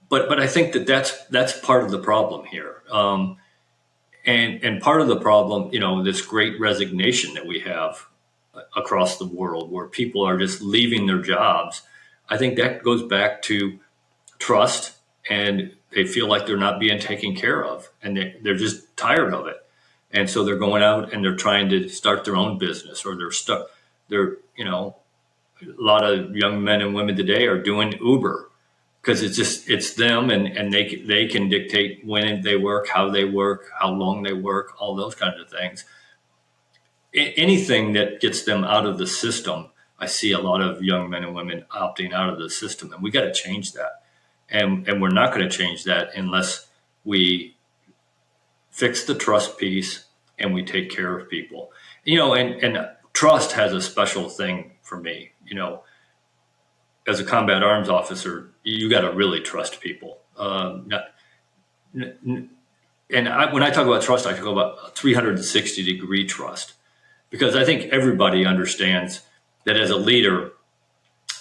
But I think that's part of the problem here. And part of the problem, this great resignation that we have across the world, where people are just leaving their jobs. I think that goes back to trust, and they feel like they're not being taken care of, and they're just tired of it. And so they're going out and they're trying to start their own business, or they're a lot of young men and women today are doing Uber, because it's them, and they can dictate when they work, how long they work, all those kinds of things. Anything that gets them out of the system, I see a lot of young men and women opting out of the system, and we got to change that. And we're not going to change that unless we fix the trust piece and we take care of people. And trust has a special thing for me. As a combat arms officer, you got to really trust people. When I talk about trust, I talk about 360-degree trust, because I think everybody understands that as a leader,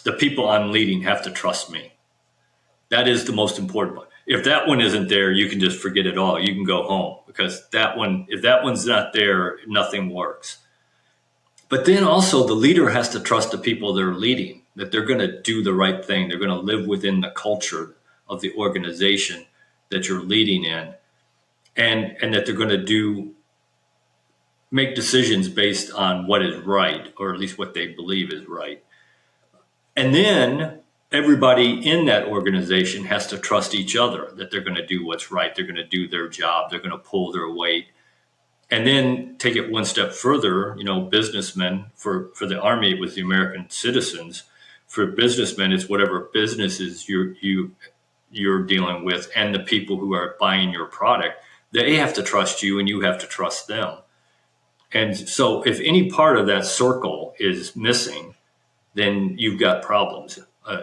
the people I'm leading have to trust me. That is the most important one. If that one isn't there, you can just forget it all. You can go home, because if that one's not there, nothing works. But then also the leader has to trust the people they're leading, that they're going to do the right thing. They're going to live within the culture of the organization that you're leading in, and that they're going to make decisions based on what is right, or at least what they believe is right. And then everybody in that organization has to trust each other, that they're going to do what's right. They're going to do their job. They're going to pull their weight. And then take it one step further, businessmen, for the Army, it was the American citizens. For businessmen, it's whatever businesses you're dealing with, and the people who are buying your product. They have to trust you, and you have to trust them. And so if any part of that circle is missing, then you've got problems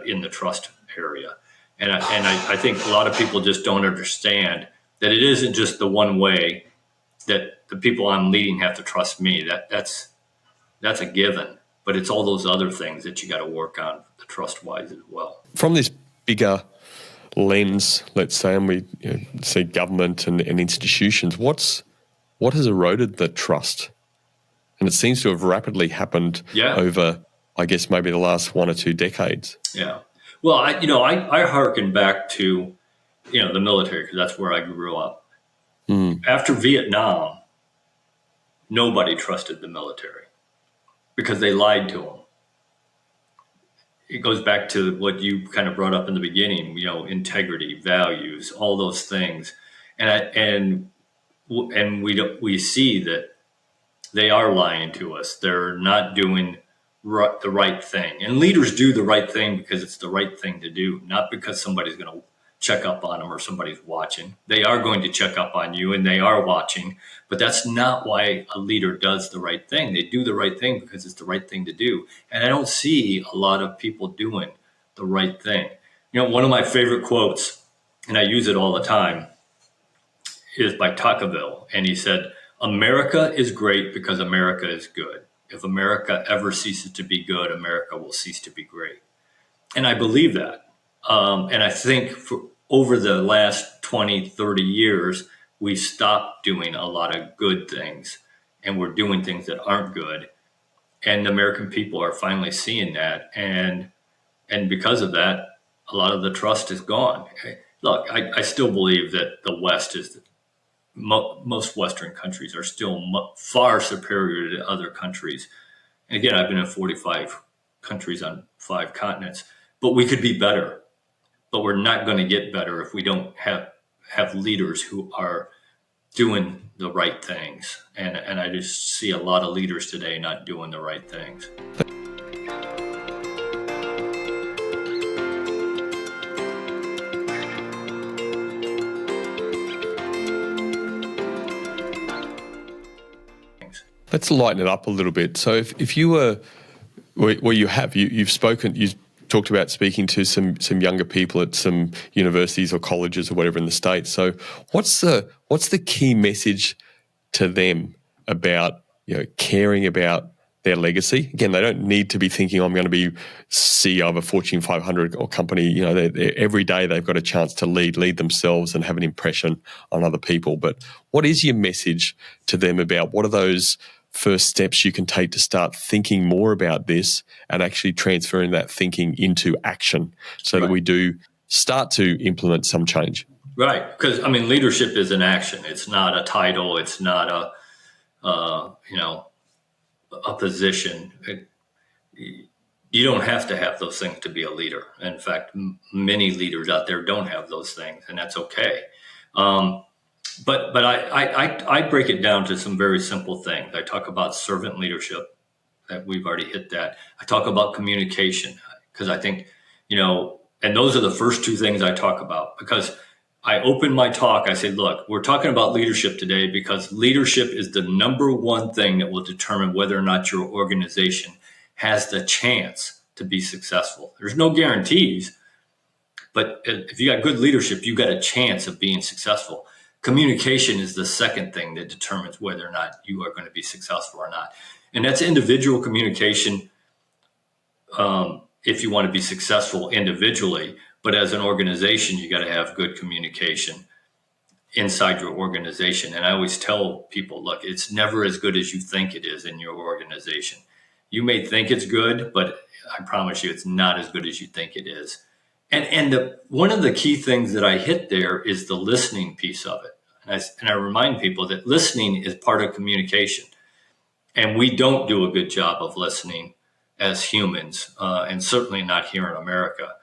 in the trust area. And I think a lot of people just don't understand that it isn't just the one way, that the people I'm leading have to trust me. That's a given, but it's all those other things that you got to work on, the trust-wise as well. From this bigger lens, let's say, and we see government and institutions, what has eroded the trust? And it seems to have rapidly happened over, I guess, maybe the last 1 or 2 decades. Yeah. Well, I hearken back to, the military, because that's where I grew up. After Vietnam, nobody trusted the military because they lied to them. It goes back to what you kind of brought up in the beginning, integrity, values, all those things. And we see that they are lying to us. They're not doing the right thing. And leaders do the right thing because it's the right thing to do, not because somebody's going to check up on them or somebody's watching. They are going to check up on you, and they are watching, but that's not why a leader does the right thing. They do the right thing because it's the right thing to do. And I don't see a lot of people doing the right thing. One of my favorite quotes, and I use it all the time, is by Tocqueville. And he said, America is great because America is good. If America ever ceases to be good, America will cease to be great. And I believe that. And I think over the last 20, 30 years, we've stopped doing a lot of good things and we're doing things that aren't good. And the American people are finally seeing that. And because of that, a lot of the trust is gone. Look, I still believe that the West is most Western countries are still far superior to other countries. And again, I've been in 45 countries on 5 continents, but we could be better. But we're not going to get better if we don't have leaders who are doing the right things. And I just see a lot of leaders today not doing the right things. Let's lighten it up a little bit. So if you were, well, you've spoken, you've talked about speaking to some younger people at some universities or colleges or whatever in the States. So what's the key message to them about, caring about their legacy? Again, they don't need to be thinking, I'm going to be CEO of a Fortune 500 or company. Every day they've got a chance to lead themselves and have an impression on other people. But what is your message to them about what are those first steps you can take to start thinking more about this and actually transferring that thinking into action so that we do start to implement some change? Right. Because, leadership is an action. It's not a title. It's not a position. You don't have to have those things to be a leader. In fact, many leaders out there don't have those things, and that's okay. But I break it down to some very simple things. I talk about servant leadership, that we've already hit that. I talk about communication, because I think, and those are the first 2 things I talk about, because I open my talk, I say, look, we're talking about leadership today because leadership is the number one thing that will determine whether or not your organization has the chance to be successful. There's no guarantees, but if you got good leadership, you got a chance of being successful. Communication is the second thing that determines whether or not you are going to be successful or not. And that's individual communication if you want to be successful individually. But as an organization, you got to have good communication inside your organization. And I always tell people, look, it's never as good as you think it is in your organization. You may think it's good, but I promise you it's not as good as you think it is. And one of the key things that I hit there is the listening piece of it. And I remind people that listening is part of communication. And we don't do a good job of listening as humans, and certainly not here in America.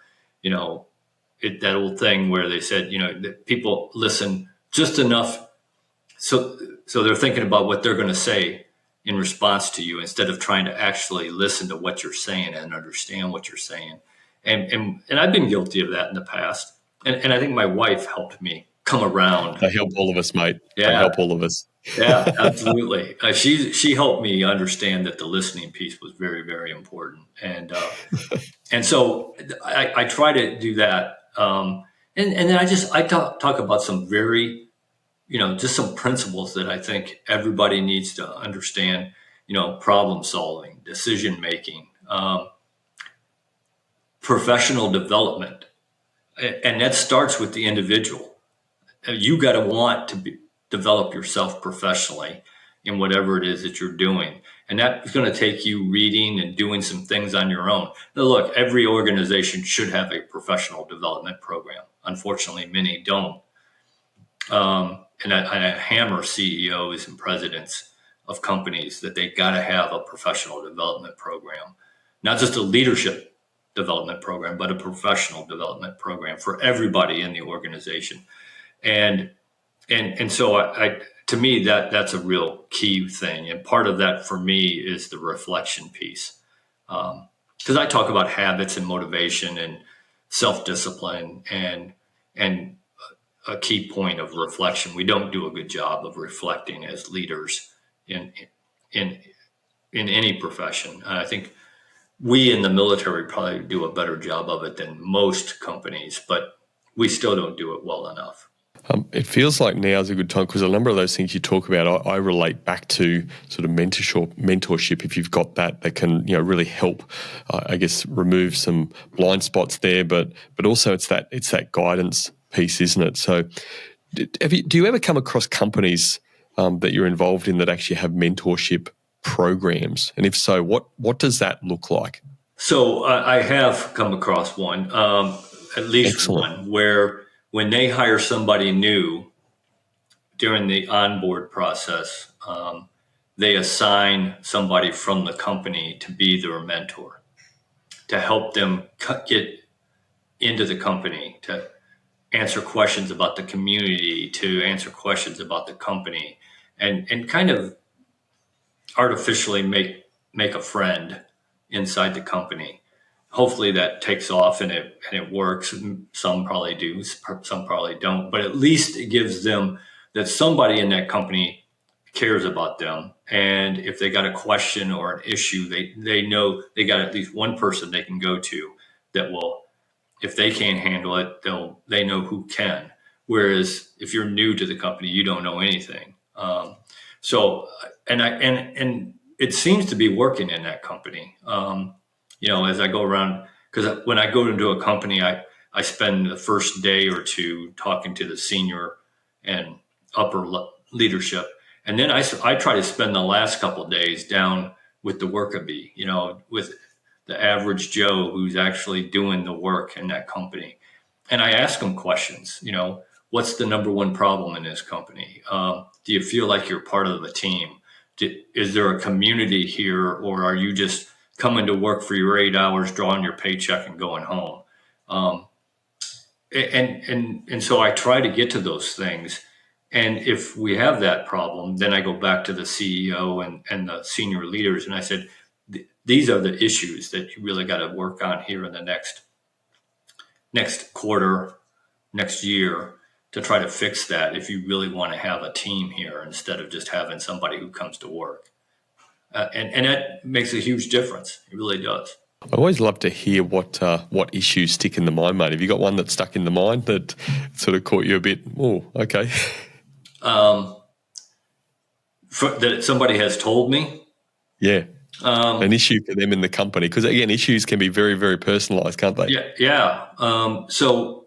That old thing where they said, that people listen just enough so they're thinking about what they're going to say in response to you instead of trying to actually listen to what you're saying and understand what you're saying. And I've been guilty of that in the past. And I think my wife helped me come around. They help all of us, mate. Yeah. They help all of us. Yeah, absolutely. She helped me understand that the listening piece was very, very important. And so I try to do that. And then I talk about some very, just some principles that I think everybody needs to understand, problem solving, decision making, professional development. And that starts with the individual. You got to want to develop yourself professionally in whatever it is that you're doing. And that's going to take you reading and doing some things on your own. Now, look, every organization should have a professional development program. Unfortunately, many don't. And I hammer CEOs and presidents of companies that they got to have a professional development program, not just a leadership development program, but a professional development program for everybody in the organization. And so to me, that's a real key thing. And part of that for me is the reflection piece. Because I talk about habits and motivation and self-discipline and a key point of reflection. We don't do a good job of reflecting as leaders in any profession. I think we in the military probably do a better job of it than most companies, but we still don't do it well enough. It feels like now is a good time because a number of those things you talk about, I relate back to sort of mentorship. If you've got that can really help, I guess, remove some blind spots there. But also it's that guidance piece, isn't it? So, do you ever come across companies that you're involved in that actually have mentorship programs? And if so, what does that look like? So I have come across one, at least Excellent. one, where when they hire somebody new during the onboard process, they assign somebody from the company to be their mentor, to help them get into the company, to answer questions about the community, to answer questions about the company, and kind of artificially make a friend inside the company. Hopefully that takes off and it works. Some probably do, some probably don't, but at least it gives them that somebody in that company cares about them. And if they got a question or an issue, they know they got at least one person they can go to that will, if they can't handle it, they know who can. Whereas if you're new to the company, you don't know anything. So, and it seems to be working in that company. As I go around, because when I go into a company, I spend the first day or two talking to the senior and upper leadership. And then I try to spend the last couple of days down with the worker bee, with the average Joe who's actually doing the work in that company. And I ask them questions, what's the number one problem in this company? Do you feel like you're part of a team? Is there a community here, or are you just coming to work for your 8 hours, drawing your paycheck and going home? And so I try to get to those things. And if we have that problem, then I go back to the CEO and the senior leaders. And I said, these are the issues that you really got to work on here in the next quarter, next year, to try to fix that if you really want to have a team here instead of just having somebody who comes to work. And that makes a huge difference. It really does. I always love to hear what issues stick in the mind, mate. Have you got one that stuck in the mind that sort of caught you a bit? Oh, okay. That somebody has told me. Yeah. An issue for them in the company, because again, issues can be very, very personalised, can't they? Yeah. So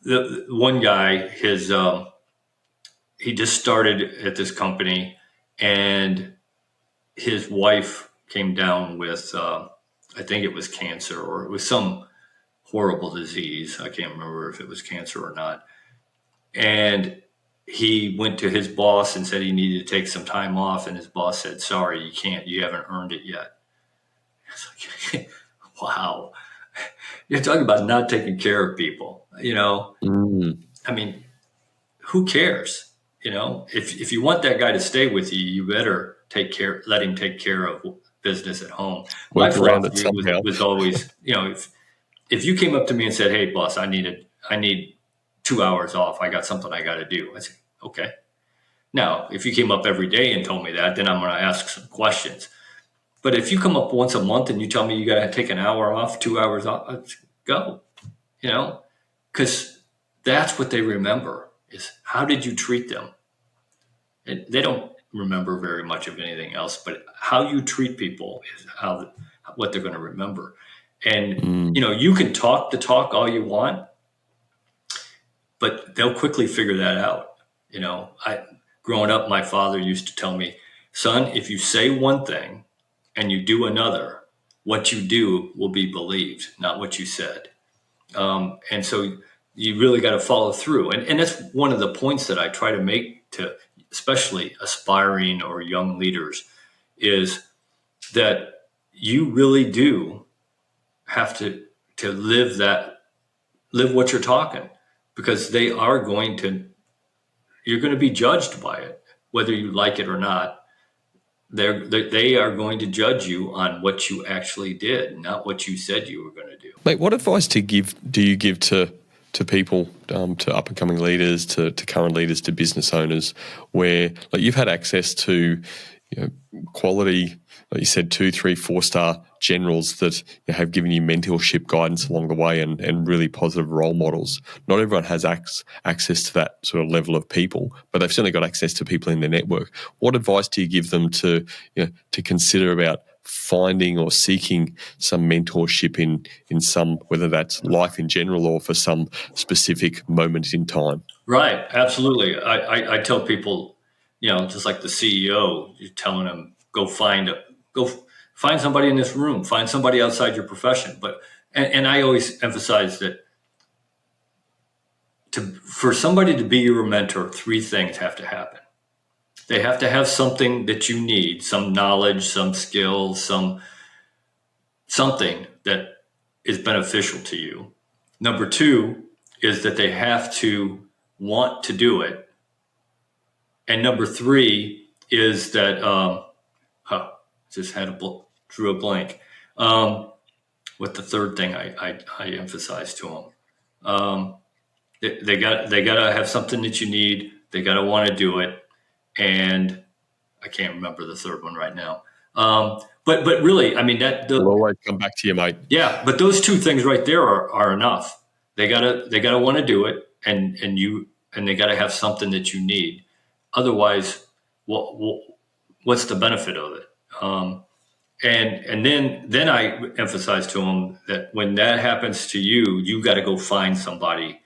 the one guy, he just started at this company, and his wife came down with, I think it was cancer, or it was some horrible disease. I can't remember if it was cancer or not. And he went to his boss and said he needed to take some time off. And his boss said, sorry, you can't, you haven't earned it yet. It's like, wow. You're talking about not taking care of people, I mean, who cares? If you want that guy to stay with you, you better let him take care of business at home. Work My around it philosophy somehow. was always, if you came up to me and said, hey boss, I need 2 hours off. I got something I got to do. I said, okay. Now, if you came up every day and told me that, then I'm going to ask some questions. But if you come up once a month and you tell me you got to take an hour off, 2 hours off, let's go, because that's what they remember is how did you treat them? And they don't remember very much of anything else, but how you treat people is what they're going to remember. And, you can talk the talk all you want, but they'll quickly figure that out. Growing up, my father used to tell me, son, if you say one thing and you do another, what you do will be believed, not what you said. And so you really got to follow through. And that's one of the points that I try to make to especially aspiring or young leaders is that you really do have to live what you're talking, because you're going to be judged by it, whether you like it or not. They are going to judge you on what you actually did, not what you said you were going to do. Mate, what advice do you give to people, to up-and-coming leaders, to current leaders, to business owners, where you've had access to quality, like you said, 2, 3, 4-star generals that have given you mentorship guidance along the way and really positive role models. Not everyone has access to that sort of level of people, but they've certainly got access to people in their network. What advice do you give them to consider about finding or seeking some mentorship in some, whether that's life in general or for some specific moment in time? Right, absolutely. I tell people, just like the CEO, you're telling them go find somebody in this room, find somebody outside your profession. But and I always emphasize that for somebody to be your mentor, 3 things have to happen. They have to have something that you need, some knowledge, some skill, something that is beneficial to you. Number 2 is that they have to want to do it. And number 3 is that, just drew a blank. What the third thing I emphasize to them. They got to have something that you need. They got to want to do it. And I can't remember the third one right now. But really, I mean, We'll always come back to you, mate. Yeah, but those 2 things right there are enough. They gotta want to do it, and they gotta have something that you need. Otherwise, what's the benefit of it? And then I emphasize to them that when that happens to you, you got to go find somebody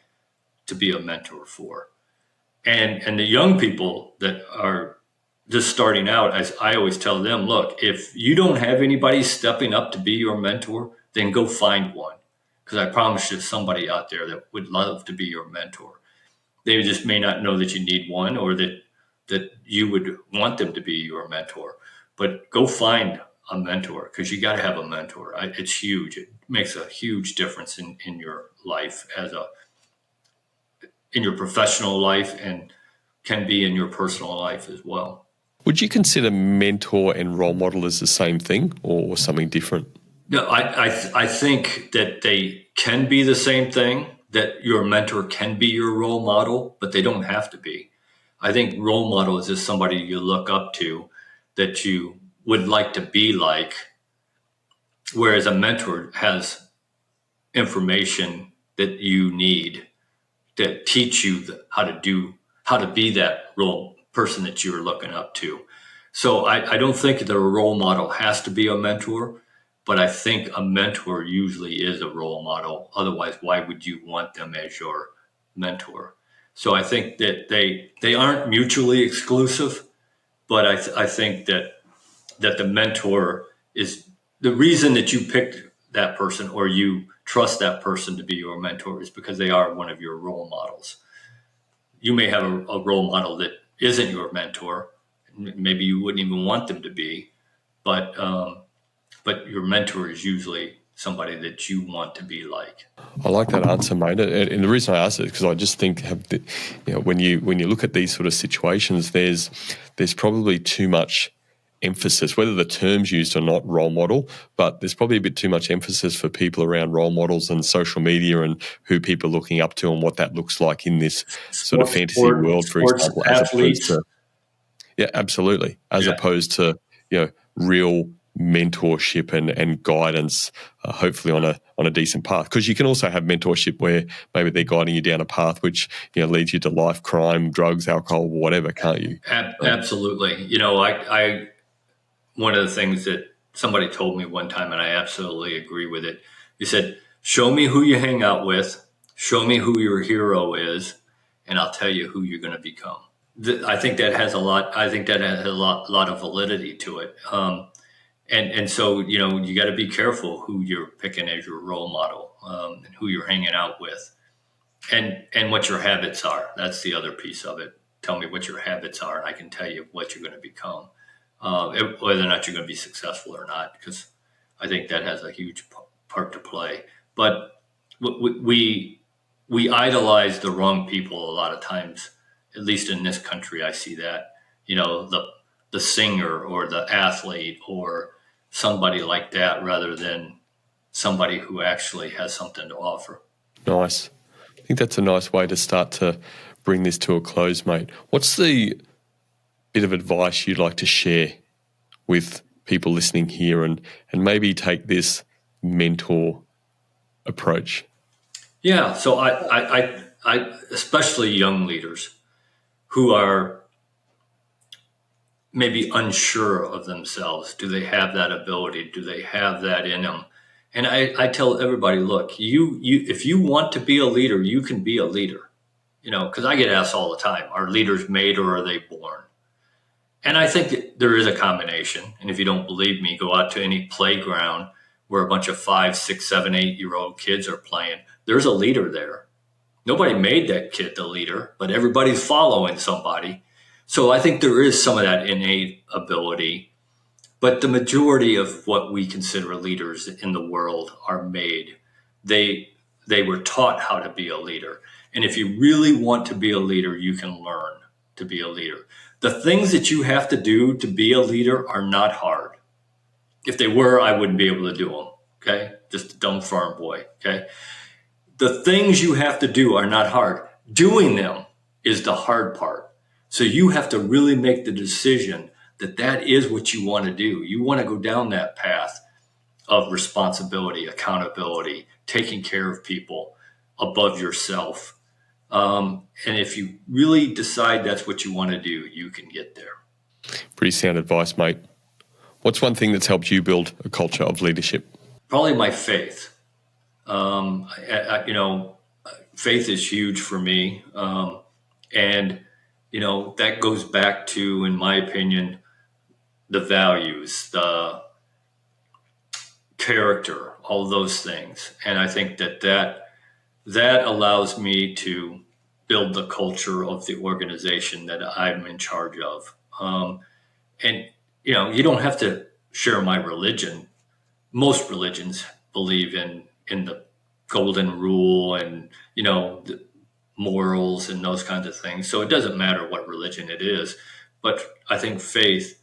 to be a mentor for. And the young people that are just starting out, as I always tell them, look, if you don't have anybody stepping up to be your mentor, then go find one. Because I promise you, somebody out there that would love to be your mentor. They just may not know that you need one, or that you would want them to be your mentor. But go find a mentor, because you got to have a mentor. It's huge. It makes a huge difference in your life, in your professional life, and can be in your personal life as well. Would you consider mentor and role model as the same thing or something different? No, I think that they can be the same thing, that your mentor can be your role model, but they don't have to be. I think role model is just somebody you look up to that you would like to be like, whereas a mentor has information that you need that teach you how to be that role person that you're looking up to. So I don't think that a role model has to be a mentor, but I think a mentor usually is a role model. Otherwise, why would you want them as your mentor? So I think that they aren't mutually exclusive, but I think that the mentor is the reason that you picked that person, or you trust that person to be your mentor, is because they are one of your role models. You may have a role model that isn't your mentor. Maybe you wouldn't even want them to be, but your mentor is usually somebody that you want to be like. I like that answer, mate. And the reason I ask it is because I just think when you look at these sort of situations, there's probably too much emphasis, whether the term's used or not, role model, but there's probably a bit too much emphasis for people around role models and social media and who people are looking up to and what that looks like in this sort of fantasy world, for example, athletes. Absolutely. As opposed to, real mentorship and guidance, hopefully on a decent path. Because you can also have mentorship where maybe they're guiding you down a path which leads you to life, crime, drugs, alcohol, whatever, can't you? Absolutely. I one of the things that somebody told me one time, and I absolutely agree with it. He said, "Show me who you hang out with, show me who your hero is, and I'll tell you who you're going to become." I think that has a lot. I think that has a lot of validity to it. And so you got to be careful who you're picking as your role model, and who you're hanging out with, and what your habits are. That's the other piece of it. Tell me what your habits are, and I can tell you what you're going to become, whether or not you're going to be successful or not. Because I think that has a huge part to play. But we idolize the wrong people a lot of times. At least in this country, I see that. The singer or the athlete or somebody like that, rather than somebody who actually has something to offer. Nice. I think that's a nice way to start to bring this to a close, mate. What's the bit of advice you'd like to share with people listening here and maybe take this mentor approach? Yeah. So I especially young leaders who are maybe unsure of themselves. Do they have that ability? Do they have that in them? And I tell everybody, look, you if you want to be a leader, you can be a leader. Because I get asked all the time, are leaders made or are they born? And I think that there is a combination. And if you don't believe me, go out to any playground where a bunch of 5, 6, 7, 8-year-old kids are playing. There's a leader there. Nobody made that kid the leader, but everybody's following somebody. So I think there is some of that innate ability. But the majority of what we consider leaders in the world are made. They were taught how to be a leader. And if you really want to be a leader, you can learn to be a leader. The things that you have to do to be a leader are not hard. If they were, I wouldn't be able to do them. Okay. Just a dumb farm boy. Okay. The things you have to do are not hard. Doing them is the hard part. So you have to really make the decision that is what you want to do. You want to go down that path of responsibility, accountability, taking care of people above yourself. And if you really decide that's what you want to do, you can get there. Pretty sound advice, mate. What's one thing that's helped you build a culture of leadership? Probably my faith. Faith is huge for me. And that goes back to, in my opinion, the values, the character, all those things. And I think that allows me to build the culture of the organization that I'm in charge of. And you don't have to share my religion. Most religions believe in the golden rule and, the morals and those kinds of things. So it doesn't matter what religion it is. But I think faith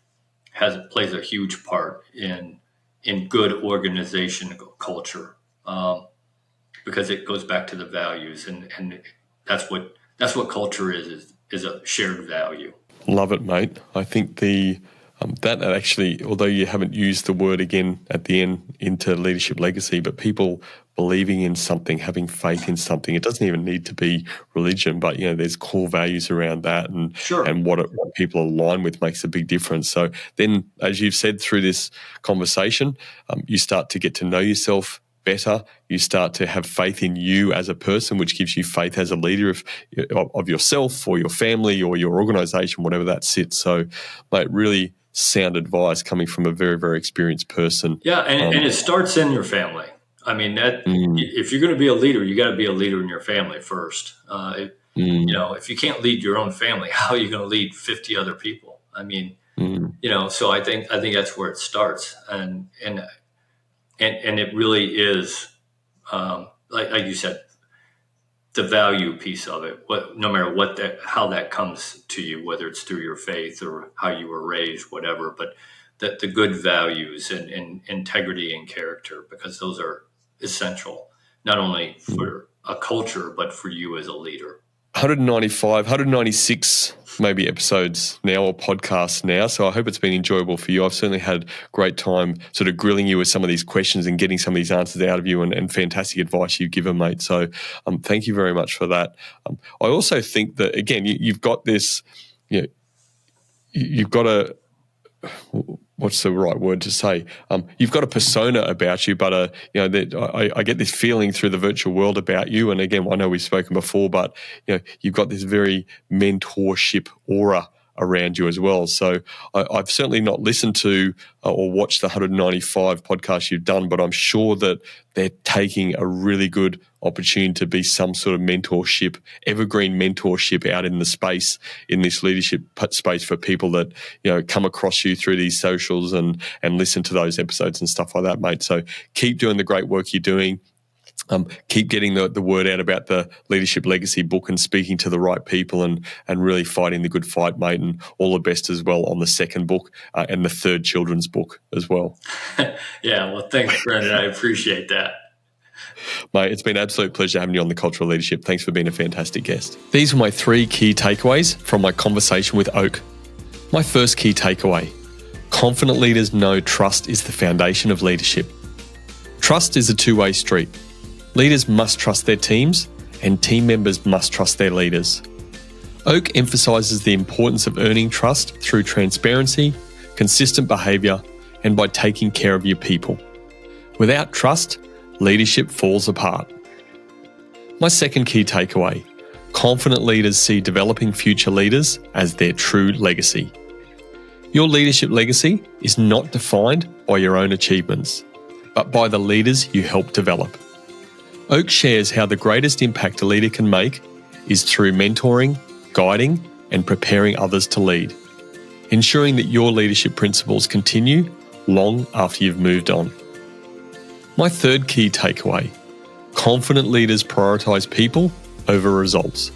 plays a huge part in good organization culture, because it goes back to the values, and that's what culture is a shared value. Love it, mate. I think that actually, although you haven't used the word again at the end into leadership legacy, but people believing in something, having faith in something, it doesn't even need to be religion, but there's core values around that, and Sure. and what people align with makes a big difference. So then, as you've said through this conversation, you start to get to know yourself better. You start to have faith in you as a person, which gives you faith as a leader of yourself or your family or your organization, whatever that sits. So, mate, really sound advice coming from a very, very experienced person. Yeah, and it starts in your family. I mean, if you're going to be a leader, you got to be a leader in your family first. If you can't lead your own family, how are you going to lead 50 other people? I mean, so I think that's where it starts, and it really is, like you said, the value piece of it. No matter how that comes to you, whether it's through your faith or how you were raised, whatever, but the good values and integrity and character, because those are essential, not only for a culture, but for you as a leader. 195, 196 maybe episodes now or podcasts now. So I hope it's been enjoyable for you. I've certainly had great time sort of grilling you with some of these questions and getting some of these answers out of you, and fantastic advice you've given, mate. So thank you very much for that. I also think that, again, you've got this, you've got a, what's the right word to say? You've got a persona about you, but I get this feeling through the virtual world about you. And again, I know we've spoken before, but you've got this very mentorship aura around you as well. So I've certainly not listened to or watched the 195 podcasts you've done, but I'm sure that they're taking a really good opportunity to be some sort of mentorship, evergreen mentorship out in the space, in this leadership space for people that, come across you through these socials and listen to those episodes and stuff like that, mate. So keep doing the great work you're doing. Keep getting the word out about the Leadership Legacy book and speaking to the right people and really fighting the good fight, mate, and all the best as well on the second book and the third children's book as well. Yeah, well, thanks, Brendan. I appreciate that. Mate, it's been an absolute pleasure having you on the Cultural Leadership. Thanks for being a fantastic guest. These were my 3 key takeaways from my conversation with Oak. My first key takeaway: Confident leaders know trust is the foundation of leadership. Trust is a two-way street. Leaders must trust their teams, and team members must trust their leaders. Oak emphasises the importance of earning trust through transparency, consistent behaviour, and by taking care of your people. Without trust, leadership falls apart. My second key takeaway: confident leaders see developing future leaders as their true legacy. Your leadership legacy is not defined by your own achievements, but by the leaders you help develop. Oak shares how the greatest impact a leader can make is through mentoring, guiding, and preparing others to lead, ensuring that your leadership principles continue long after you've moved on. My third key takeaway: confident leaders prioritise people over results.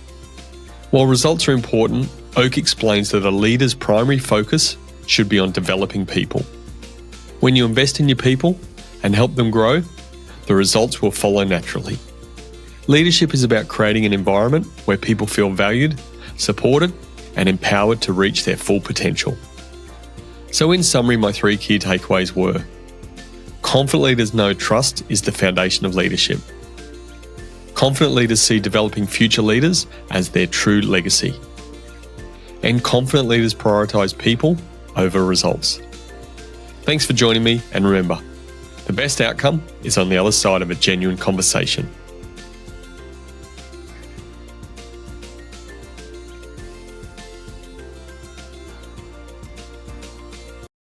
While results are important, Oak explains that a leader's primary focus should be on developing people. When you invest in your people and help them grow, the results will follow naturally. Leadership is about creating an environment where people feel valued, supported, and empowered to reach their full potential. So in summary, my three key takeaways were: confident leaders know trust is the foundation of leadership. Confident leaders see developing future leaders as their true legacy. And confident leaders prioritise people over results. Thanks for joining me, and remember, the best outcome is on the other side of a genuine conversation.